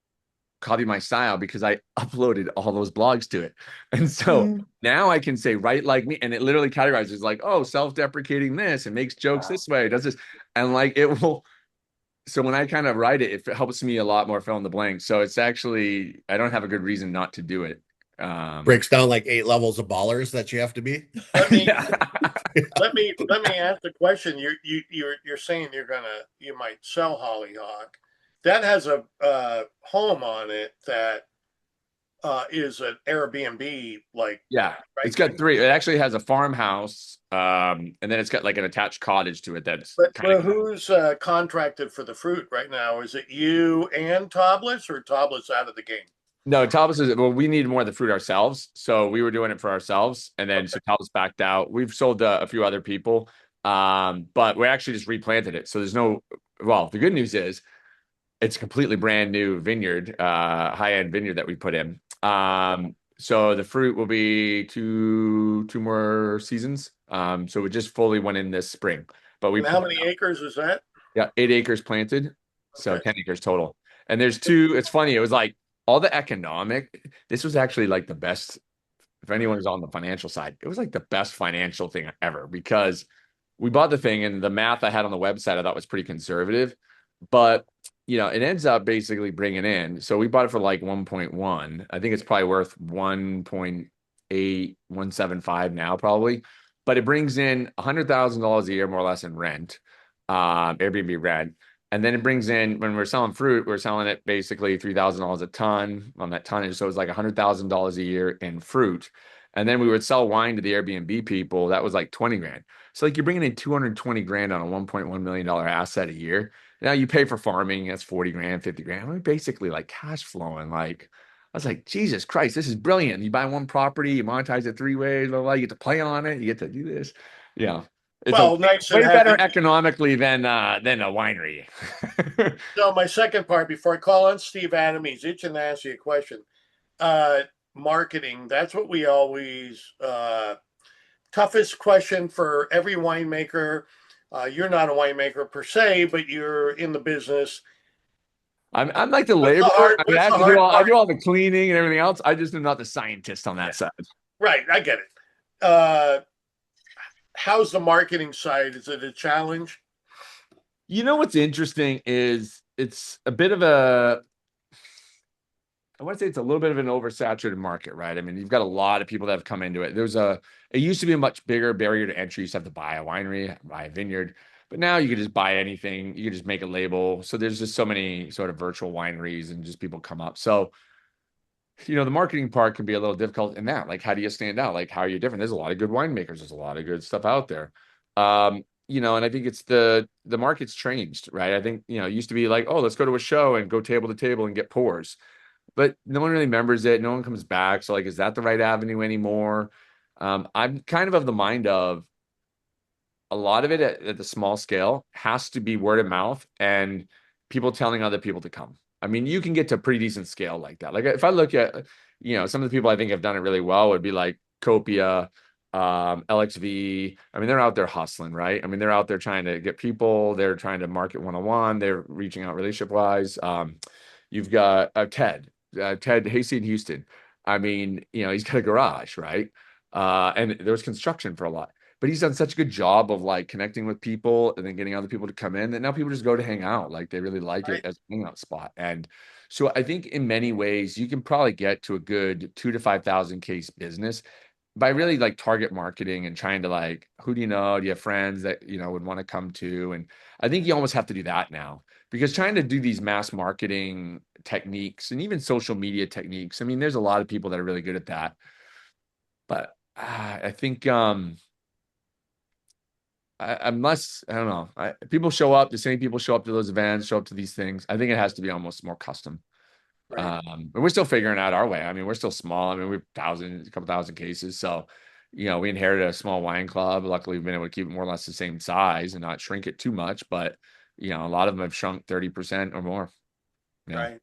copy my style because I uploaded all those blogs to it. And so now I can say, write like me. And it literally categorizes like, oh, self-deprecating this and makes jokes this way. It does this. And like, it will. So when I kind of write it, it helps me a lot more fill in the blanks. So it's actually, I don't have a good reason not to do it. Breaks down like 8 levels of ballers that you have to be. Let me ask the question. You're saying you might sell Hollyhock. that has a home on it that is an Airbnb, like, Yeah, right? it's got three. It actually has a farmhouse, and then it's got like an attached cottage to it that's But, kind of. but who's contracted for the fruit right now? Is it you and Tablas, or Tablas out of the game? No, Tablas is well, we need more of the fruit ourselves, so we were doing it for ourselves, and then Okay. so Tablas backed out. We've sold a few other people, but we actually just replanted it. So there's no. Well, the good news is it's a completely brand new vineyard, high-end vineyard that we put in. So the fruit will be two more seasons. So we just fully went in this spring, but we And how put many acres is that? yeah 8 acres planted, so Okay. 10 acres total. And there's two. It's funny. It was like all the economic. This was actually like the best. If anyone is on the financial side, it was like the best financial thing ever because we bought the thing and the math I had on the website I thought was pretty conservative, but it ends up basically bringing in. So we bought it for like 1.1. I think it's probably worth 1.8, 1.75 now probably, but it brings in $100,000 a year more or less in rent, Airbnb rent. And then it brings in when we're selling fruit, we're selling it basically $3,000 a ton on that tonnage. So it's like $100,000 a year in fruit. And then we would sell wine to the Airbnb people. That was like 20 grand. So like you're bringing in 220 grand on a $1.1 million asset a year. Now you pay for farming, that's 40 grand, 50 grand. We're basically like cash flowing. Like I was like, Jesus Christ, this is brilliant. You buy one property, you monetize it three ways, blah, blah, you get to play on it, you get to do this. Yeah. It's a Well, nice and way better happy. economically than a winery. So my second part, before I call on Steve Adam, he's itching to ask you a question. Uh, Marketing, that's what we always, toughest question for every winemaker. You're not a winemaker per se, but you're in the business. I'm like the What's the laborer. hard, I mean, I what's have the to do hard all I part? do all the cleaning and everything else. I just am not the scientist on that side. Right, I get it. Uh, how's the marketing side? Is it a challenge? What's interesting is it's a bit of a I want to say it's a little bit of an oversaturated market, right? I mean, you've got a lot of people that have come into it. It used to be a much bigger barrier to entry. You used to have to buy a winery, buy a vineyard, but now you could just buy anything. You could just make a label. So there's just so many sort of virtual wineries and just people come up. So, the marketing part can be a little difficult in that. Like, how do you stand out? Like, how are you different? There's a lot of good winemakers. There's a lot of good stuff out there. And I think it's the market's changed, right? I think, it used to be like, oh, let's go to a show and go table to table and get pours, but no one really remembers it. No one comes back. So like, is that the right avenue anymore? I'm kind of the mind of a lot of it at the small scale has to be word of mouth and people telling other people to come. I mean, you can get to a pretty decent scale like that. Like if I look at, some of the people I think have done it really well would be like Copia, LXV. I mean, they're out there hustling, right? I mean, they're out there trying to get people. They're trying to market one-on-one. They're reaching out relationship wise. You've got Ted Hasty in Houston. I mean, he's got a garage, right? And there was construction for a lot, but he's done such a good job of like connecting with people and then getting other people to come in that now people just go to hang out. Like they really like it Right. as a hangout spot. And so I think in many ways you can probably get to a good 2 to 5,000 case business by really like target marketing and trying to like, who do you know? Do you have friends that, would want to come to? And I think you almost have to do that now because trying to do these mass marketing techniques and even social media techniques, I mean, there's a lot of people that are really good at that. But I think unless I don't know, people show up. The same people show up to those events, show up to these things. I think it has to be almost more custom. Right. But we're still figuring out our way. I mean, we're still small. I mean, we've a couple thousand cases. So, we inherited a small wine club. Luckily, we've been able to keep it more or less the same size and not shrink it too much. But, a lot of them have shrunk 30% or more. Yeah. Right.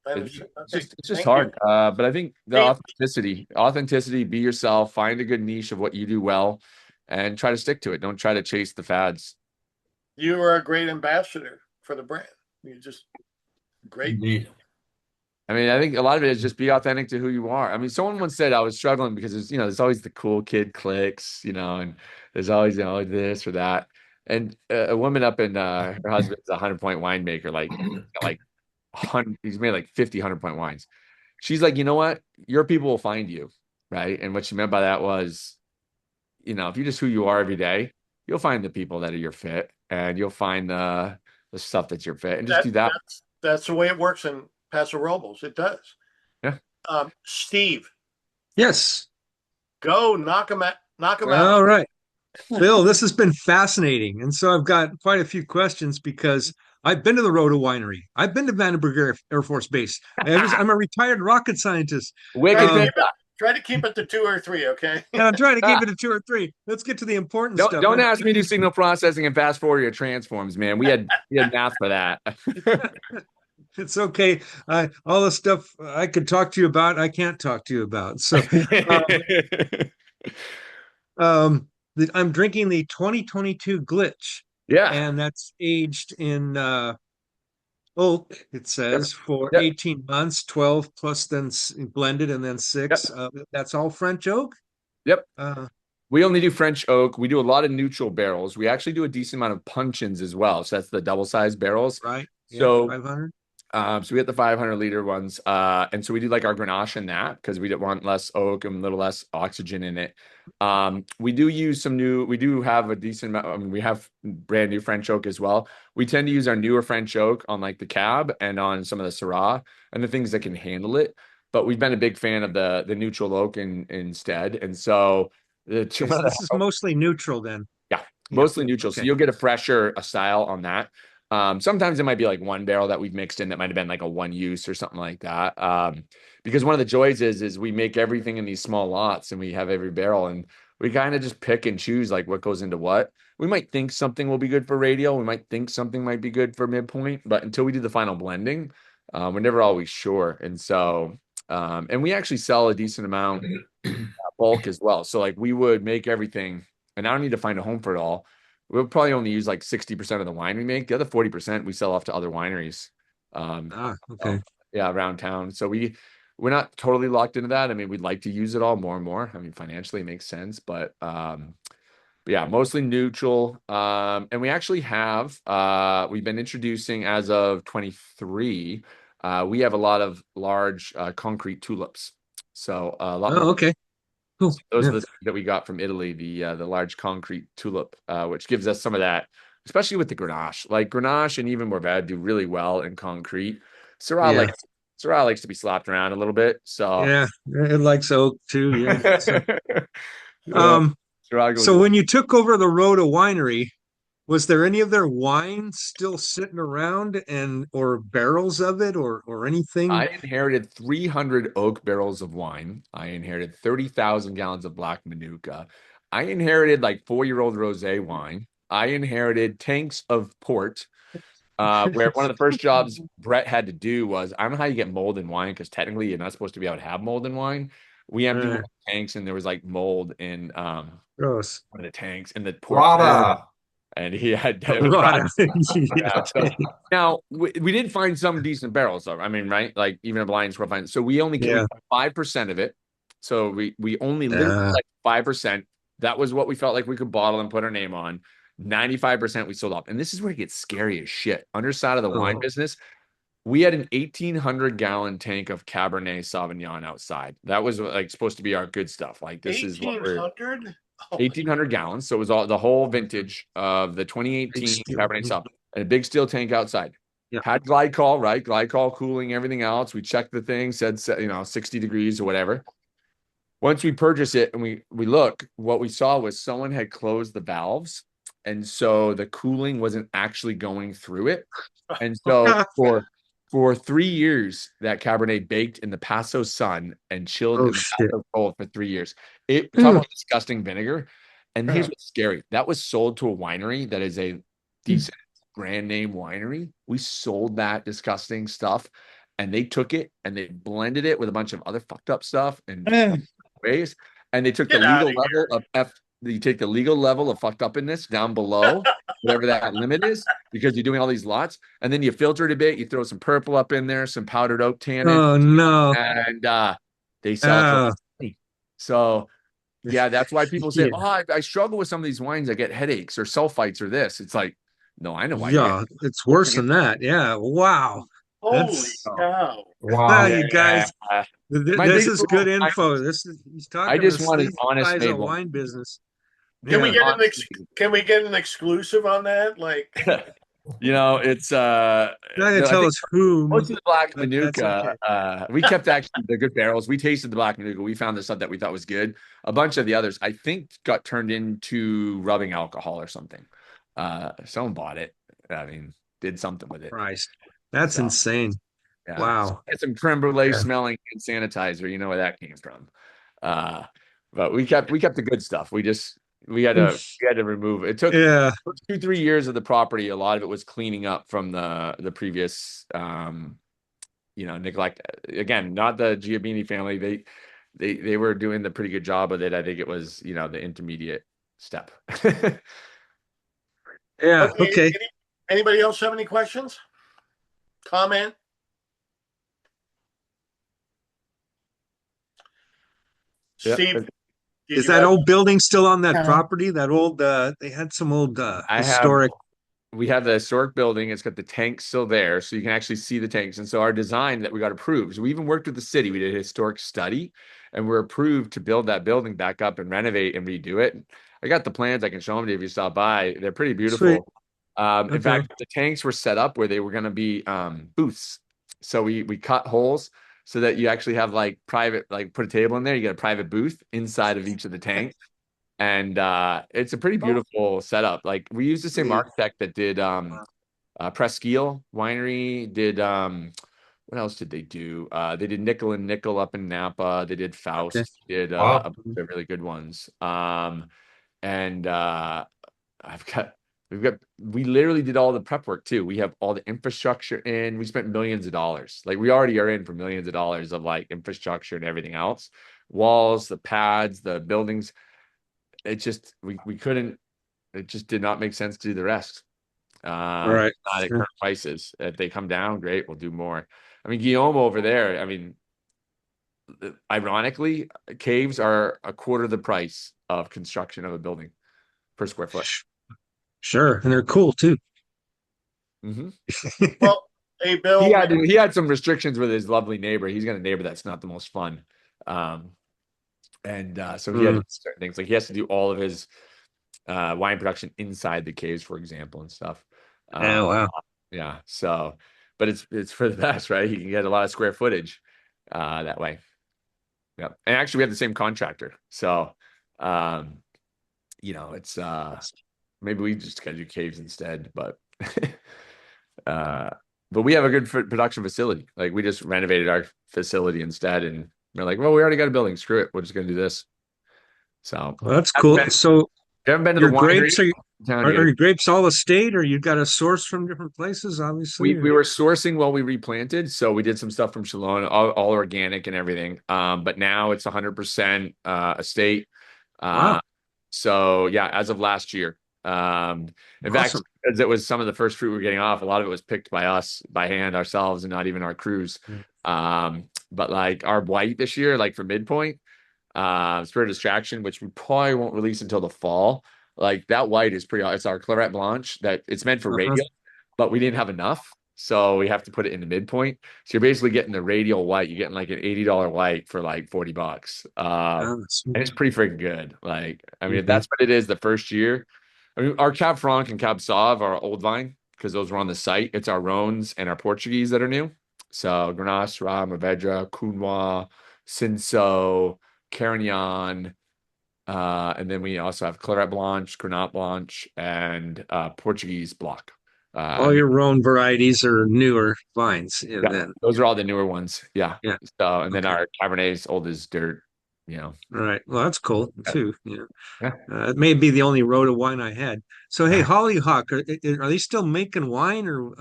I understand. Okay. It's just Thank you. hard. But I think the Hey, authenticity, be yourself, find a good niche of what you do well and try to stick to it. Don't try to chase the fads. you are a great ambassador for the brand. You're just great. Indeed. I mean, I think a lot of it is just be authentic to who you are. I mean, someone once said I was struggling because there's always the cool kid cliques, and there's always, this or that. And a woman up in her husband's a 100 point winemaker, like 100, he's made like 50 100 point wines. She's like, you know what? Your people will find you, right? And what she meant by that was, if you just who you are every day, you'll find the people that are your fit, and you'll find the stuff that's your fit, and just That do that. That's the way it works in Paso Robles. It does. Yeah. Steve, Yes. go knock him out. Knock him out. All right. Bill, this has been fascinating. And so I've got quite a few questions because I've been to the Rotta Winery. I've been to Vandenberg Air Force Base. I'm a retired rocket scientist. Wicked thing. Try to keep it to 2 or 3, okay? And I'm trying to keep it to 2 or 3. Let's get to the important stuff. Don't ask me to do signal processing and fast forward your transforms, man. We had math for that. It's okay. All the stuff I could talk to you about, I can't talk to you about. So I'm drinking the 2022 Glitch. Yeah. And that's aged in oak, it says, for Yep. 18 months, 12 plus then blended and then 6. That's all French oak? Yep. Uh, We only do French oak. We do a lot of neutral barrels. We actually do a decent amount of puncheons as well. So that's the double-sized barrels. right. Yeah, So 500. So we get the 500-liter ones. And so we do like our Grenache and that because we want less oak and a little less oxygen in it. We do use we do have a decent amount. I mean, we have brand new French oak as well. We tend to use our newer French oak on like the cab and on some of the Syrah and the things that can handle it. But we've been a big fan of the neutral oak instead. And so This is mostly neutral then. Yeah, mostly neutral. Okay. So you'll get a fresher style on that. Sometimes it might be like one barrel that we've mixed in that might have been like a one use or something like that. Because one of the joys is we make everything in these small lots and we have every barrel and we kind of just pick and choose like what goes into what. We might think something will be good for radial. We might think something might be good for midpoint, but until we do the final blending, we're never always sure. And so, and we actually sell a decent amount bulk as well. So like we would make everything and I don't need to find a home for it all. We'll probably only use like 60% of the wine we make. The other 40% we sell off to other wineries. Okay. Yeah, around town. So we're not totally locked into that. I mean, we'd like to use it all more and more. I mean, financially it makes sense, but yeah, mostly neutral. And we actually have we've been introducing as of 23. We have a lot of large concrete tulips. So a lot more. Okay. Cool. Those are the things that we got from Italy, the large concrete tulip, which gives us some of that, especially with the Grenache. Like Grenache and even Mourvèdre do really well in concrete. Syrah likes to be slapped around a little bit. So yeah, it likes oak too. Yeah. So when you took over the Rotta Winery, was there any of their wine still sitting around or barrels of it or anything? I inherited 300 oak barrels of wine. I inherited 30,000 gallons of black Manuka. I inherited like 4-year-old rosé wine. I inherited tanks of port. Where one of the first jobs Brett had to do was, I don't know how you get mold in wine because technically you're not supposed to be able to have mold in wine. We emptied one of the tanks and there was like mold in Gross. one of the tanks in the port. Rotta. And he had now we did find some decent barrels though. I mean, right? Like even a blind squirrel find. So we only kept 5% of it. So we only limited like 5%. That was what we felt like we could bottle and put our name on. 95% we sold off. And this is where it gets scary as shit. Underside of the wine business, we had an 1,800-gallon tank of Cabernet Sauvignon outside. That was like supposed to be our good stuff. Like this is what we're 1,800 gallons. So it was all the whole vintage of the 2018 Cabernet Sauvignon and a big steel tank outside. Yeah. Had glycol, right? Glycol cooling, everything else. We checked the thing, said 60 degrees or whatever. Once we purchased it and we look, what we saw was someone had closed the valves. And so the cooling wasn't actually going through it. And so for 3 years, that Cabernet baked in the Paso sun and chilled in the Paso cold for 3 years. Talk about disgusting vinegar. And here's what's scary. That was sold to a winery that is a decent brand name winery. We sold that disgusting stuff. And they took it and they blended it with a bunch of other fucked up stuff and ways. And they took the legal level of you take the legal level of fucked upness down below whatever that limit is because you're doing all these lots, and then you filter it a bit. You throw some purple up in there, some powdered oak tannin. Oh no! And they sell it. So yeah, that's why people say, "Oh, I struggle with some of these wines. I get headaches or sulfites or this." It's like, no, I know why. Yeah, it's worse than that. Yeah, wow. Holy cow! Wow, you guys. This is good info. He's talking. I just want an honest wine business. Can we get an exclusive on that? Like, It's Not gonna no, I tell think us whom, most of the black but that's Manuka, okay. we kept actually the good barrels. We tasted the black Manuka. We found the stuff that we thought was good. A bunch of the others, I think, got turned into rubbing alcohol or something. Someone bought it. I mean, did something with it. Christ, that's So insane. yeah, so Wow. get some creme brulee Yeah. smelling hand sanitizer. You know where that came from. Uh, but we kept the good stuff. We had to remove it. It took Yeah. 2-3 years of the property. A lot of it was cleaning up from the previous neglect. Again, not the Giabini family. They were doing the pretty good job with it. I think it was, the intermediate step. Yeah. Okay, Okay. anybody else have any questions? Comment? Yeah. Steve, did Is you that have? old building still on that Uh, property? That old, they had some old I have historic. we have the historic building. It's got the tanks still there, so you can actually see the tanks. And so our design that we got approved. So we even worked with the city. We did a historic study, and we're approved to build that building back up and renovate and redo it. I got the plans. I can show them to you if you stop by. They're pretty Sweet. beautiful. In Okay. fact, the tanks were set up where they were going to be booths. So we cut holes so that you actually have like private, like put a table in there. You get a private booth inside of each of the tanks. And it's a pretty beautiful setup. Like we used the same Neat. architect that did Presqu'île Winery, did what else did they do? They did Nickel and Nickel up in Napa. They did Okay. Faust, did Wow. a bunch of really good ones. And I've got we literally did all the prep work too. We have all the infrastructure in. We spent millions of dollars. Like we already are in for millions of dollars of like infrastructure and everything else. Walls, the pads, the buildings. It just we couldn't, it just did not make sense to do the rest. All right. Not at Sure. current prices. If they come down, great, we'll do more. I mean, Guillaume over there, I mean, ironically, caves are a quarter of the price of construction of a building per square foot. Sure. And they're cool too. Hmm. Well, hey, He Bill, had he had some restrictions with his lovely neighbor. He's got a neighbor that's not the most fun. Um, and so he had to Mm. do certain things. Like he has to do all of his wine production inside the caves, for example, and stuff. Yeah, Um, wow. yeah. So, but it's for the best, right? He can get a lot of square footage that way. Yeah. And actually, we have the same contractor, so um, it's maybe we just gotta do caves instead, but uh, but we have a good production facility. Like we just renovated our facility instead, and we're like, well, we already got a building. Screw it, we're just gonna do this. So, Well, that's haven't cool. been, So haven't been to the your winery grapes are in town. are, You are gotta your grapes all estate, or you got a source from different places, obviously? We were sourcing while we replanted, so we did some stuff from Chalon, all organic and everything. But now it's 100% estate. Uh, Wow. so yeah, as of last year. In fact, Awesome. as it was some of the first fruit we were getting off, a lot of it was picked by us by hand ourselves and not even our crews. But like our white this year, like for midpoint, Spirit of Distraction, which we probably won't release until the fall. Like that white is pretty, it's our Claret Blanche that it's meant for Uh-huh. radial, but we didn't have enough. So we have to put it in the midpoint. So you're basically getting the radial white. You're getting like an $80 white for like $40. Oh, that's And it's pretty freaking good. Like, I mean, if mhm. that's what it is the first year. I mean, our Cab Franc and Cab Sauv are old vine because those were on the site. It's our Rhones and our Portuguese that are new. So Grenache, Mourvèdre, Counois, Cinsault, Carignan, and then we also have Claret Blanche, Grenache Blanche, and Portuguese Block. All Uh, your own varieties are newer vines, and yeah, then those are all the newer ones. Yeah. yeah. So, and then Okay. our Cabernet is old as dirt. You know. All right. Well, that's cool too. Yeah. Yeah. It may be the only Rota wine I had. So, hey, Hollyhock, are they still making wine, or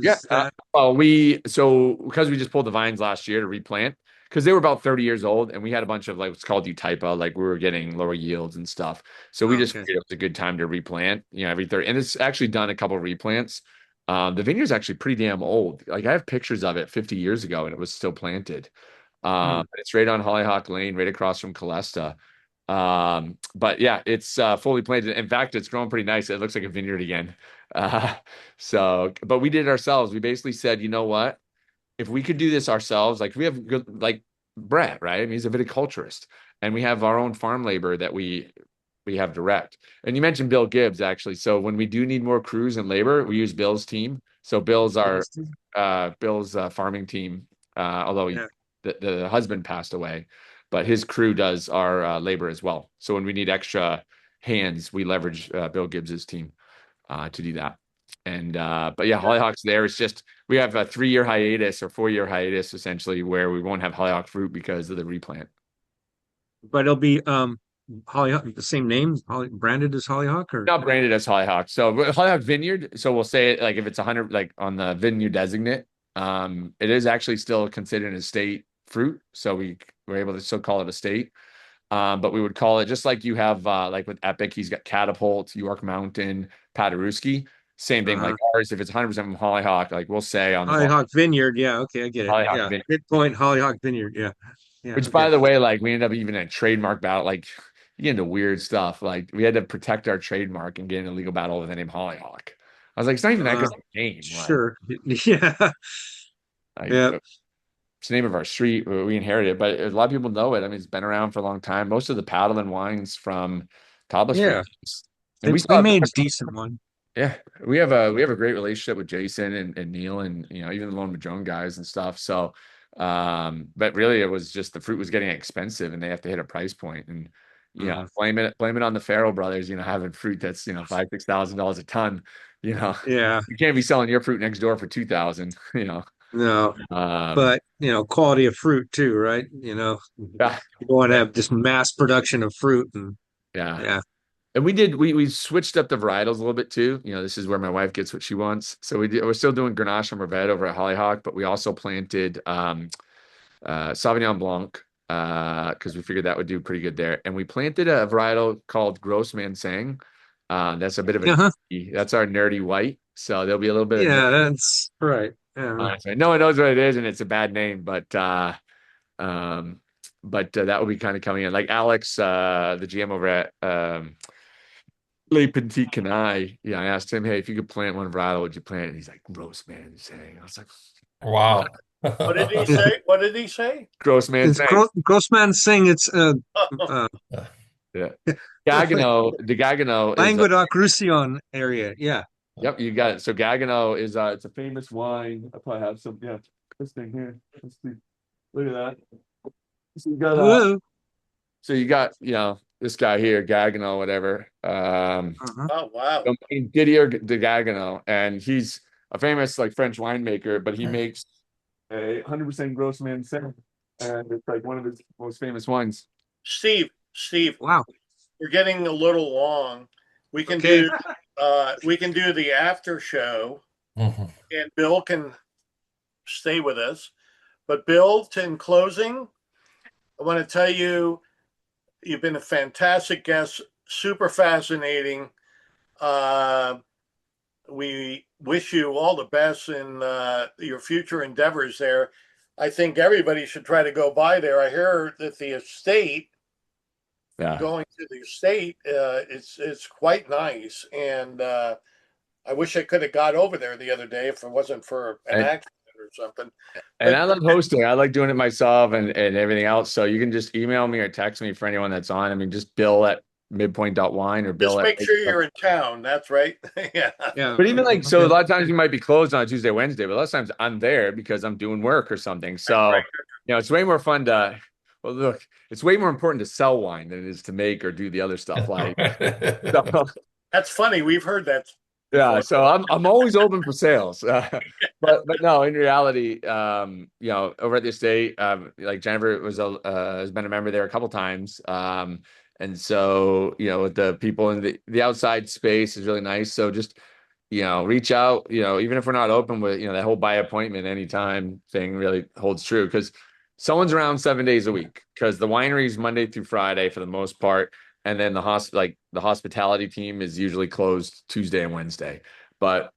Yeah. is that Well, because we just pulled the vines last year to replant because they were about 30 years old and we had a bunch of like what's called Eutypa, like we were getting lower yields and stuff. So we just okay? figured it was a good time to replant, every 30. And it's actually done a couple of replants. The vineyard's actually pretty damn old. Like I have pictures of it 50 years ago and it was still planted. Hmm. It's right on Hollyhock Lane, right across from Calesta. But yeah, it's fully planted. In fact, it's growing pretty nice. It looks like a vineyard again. Uh, but we did it ourselves. We basically said, you know what? If we could do this ourselves, like we have good, like Brett, right? I mean, he's a viticulturist, and we have our own farm labor that we we have direct. And you mentioned Bill Gibbs, actually. So when we do need more crews and labor, we use Bill's team. So Bill's farming team, although Yeah. the husband passed away, but his crew does our labor as well. So when we need extra hands, we leverage Bill Gibbs's team to do that. And but yeah, Hollyhock's there. It's just we have a 3-year hiatus or 4-year hiatus essentially where we won't have Hollyhock fruit because of the replant. But it'll be Hollyhock, the same name, branded as Hollyhock, or Not branded as Hollyhock. So Hollyhock Vineyard. So we'll say it like if it's 100, like on the vineyard designate, it is actually still considered an estate fruit. So we're able to still call it estate. But we would call it just like you have like with Epic, he's got Catapult, York Mountain, Paderewski. Same thing like ours. If it's 100% from Hollyhock, like we'll say on the Hollyhock Vineyard. Yeah, okay, I get it. Hollyhock Yeah, Vineyard. mid.point Hollyhock Vineyard. Yeah, yeah. Which, Okay. by the way, like we ended up even in a trademark battle. Like you get into weird stuff. Like we had to protect our trademark and get in a legal battle with the name Hollyhock. I was like, it's not even that good name. Sure. Yeah. Like, Yeah. it's the name of our street. We inherited it, but a lot of people know it. I mean, it's been around for a long time. Most of the Patelin wines from Tablas Yeah. Creek. And we They saw, made a decent one. yeah, we have a great relationship with Jason and Neil and even the Lone Madrone guys and stuff. So, but really it was just the fruit was getting expensive and they have to hit a price point and blame it on the Farrell brothers, having fruit that's $5,000-6,000 a ton. Yeah. You can't be selling your fruit next door for 2,000. No, but quality of fruit too, right? You Yeah, don't want to have just mass production of fruit and yeah. yeah. And we switched up the varietals a little bit too. This is where my wife gets what she wants. So we're still doing Grenache and Mourvèdre over at Hollyhock, but we also planted Sauvignon Blanc because we figured that would do pretty good there. And we planted a varietal called Gros Manseng. That's a bit of that's our nerdy white. So there'll be a little bit of that's right. Yeah. no one knows what it is, and it's a bad name, but that will be kind of coming in. Like Alex, the GM over at Le Petit Canaille, I asked him, hey, if you could plant one varietal, would you plant it? And he's like, Gross man saying. I was like, Wow. What did he say? What did he say? Gross man It's saying. Grossman Singh. It's Yeah. Gagano, the Gagano is Languedoc-Roussillon area. Yeah. yep, you got it. So Gagano is it's a famous wine. I probably have some, this thing here. Let's see. Look at that. So you got Whoa. this guy here, Gagano, whatever. Oh, wow. Didier de Gagano, and he's a famous like French winemaker, but he makes a 100% Gros Manseng, and it's like one of his most famous wines. Steve, Wow. we're getting a little long. We can do the after show, Mhm. and Bill can stay with us. But Bill, in closing, I want to tell you, you've been a fantastic guest, super fascinating. We wish you all the best in your future endeavors there. I think everybody should try to go by there. I hear that the estate, going to the estate, it's quite nice. And I wish I could have got over there the other day if it wasn't for an accident or something. And I love hosting. I like doing it myself and everything else. So you can just email me or text me for anyone that's on. I mean, just Bill at mid.point.wine or Bill Just make sure you're in town. That's right. Yeah. But even like, so a lot of times you might be closed on a Tuesday, Wednesday, but a lot of times I'm there because I'm doing work or something. So, it's way more fun it's way more important to sell wine than it is to make or do the other stuff. Like, That's funny. We've heard that. Yeah, so I'm always open for sales, but no, in reality, over at the estate, like Jennifer has been a member there a couple times, and so with the people in the outside space is really nice. So just reach out, even if we're not open with that whole by appointment anytime thing really holds true because someone's around 7 days a week because the winery is Monday through Friday for the most part. And then the hospitality team is usually closed Tuesday and Wednesday, but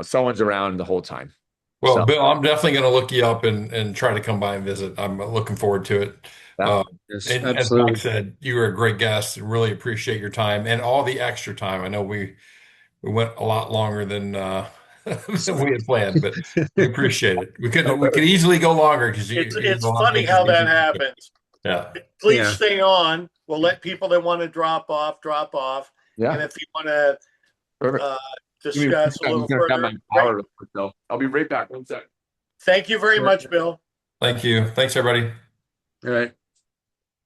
someone's around the whole time. Well, Bill, I'm definitely going to look you up and try to come by and visit. I'm looking forward to it. Yes, and as Mike said, you were a great guest. Really appreciate your time and all the extra time. I know we went a lot longer than we had planned, but we appreciate it. We could easily go longer because it's funny how that happens. Yeah. Please stay on. We'll let people that want to drop off. And Yeah. if you want to Perfect. Give me one discuss a second. I'm little just gonna grab further, my great. power real quick, though. I'll be right back. 1 sec. Thank you very much, Bill. Thank you. Thanks, everybody. All right.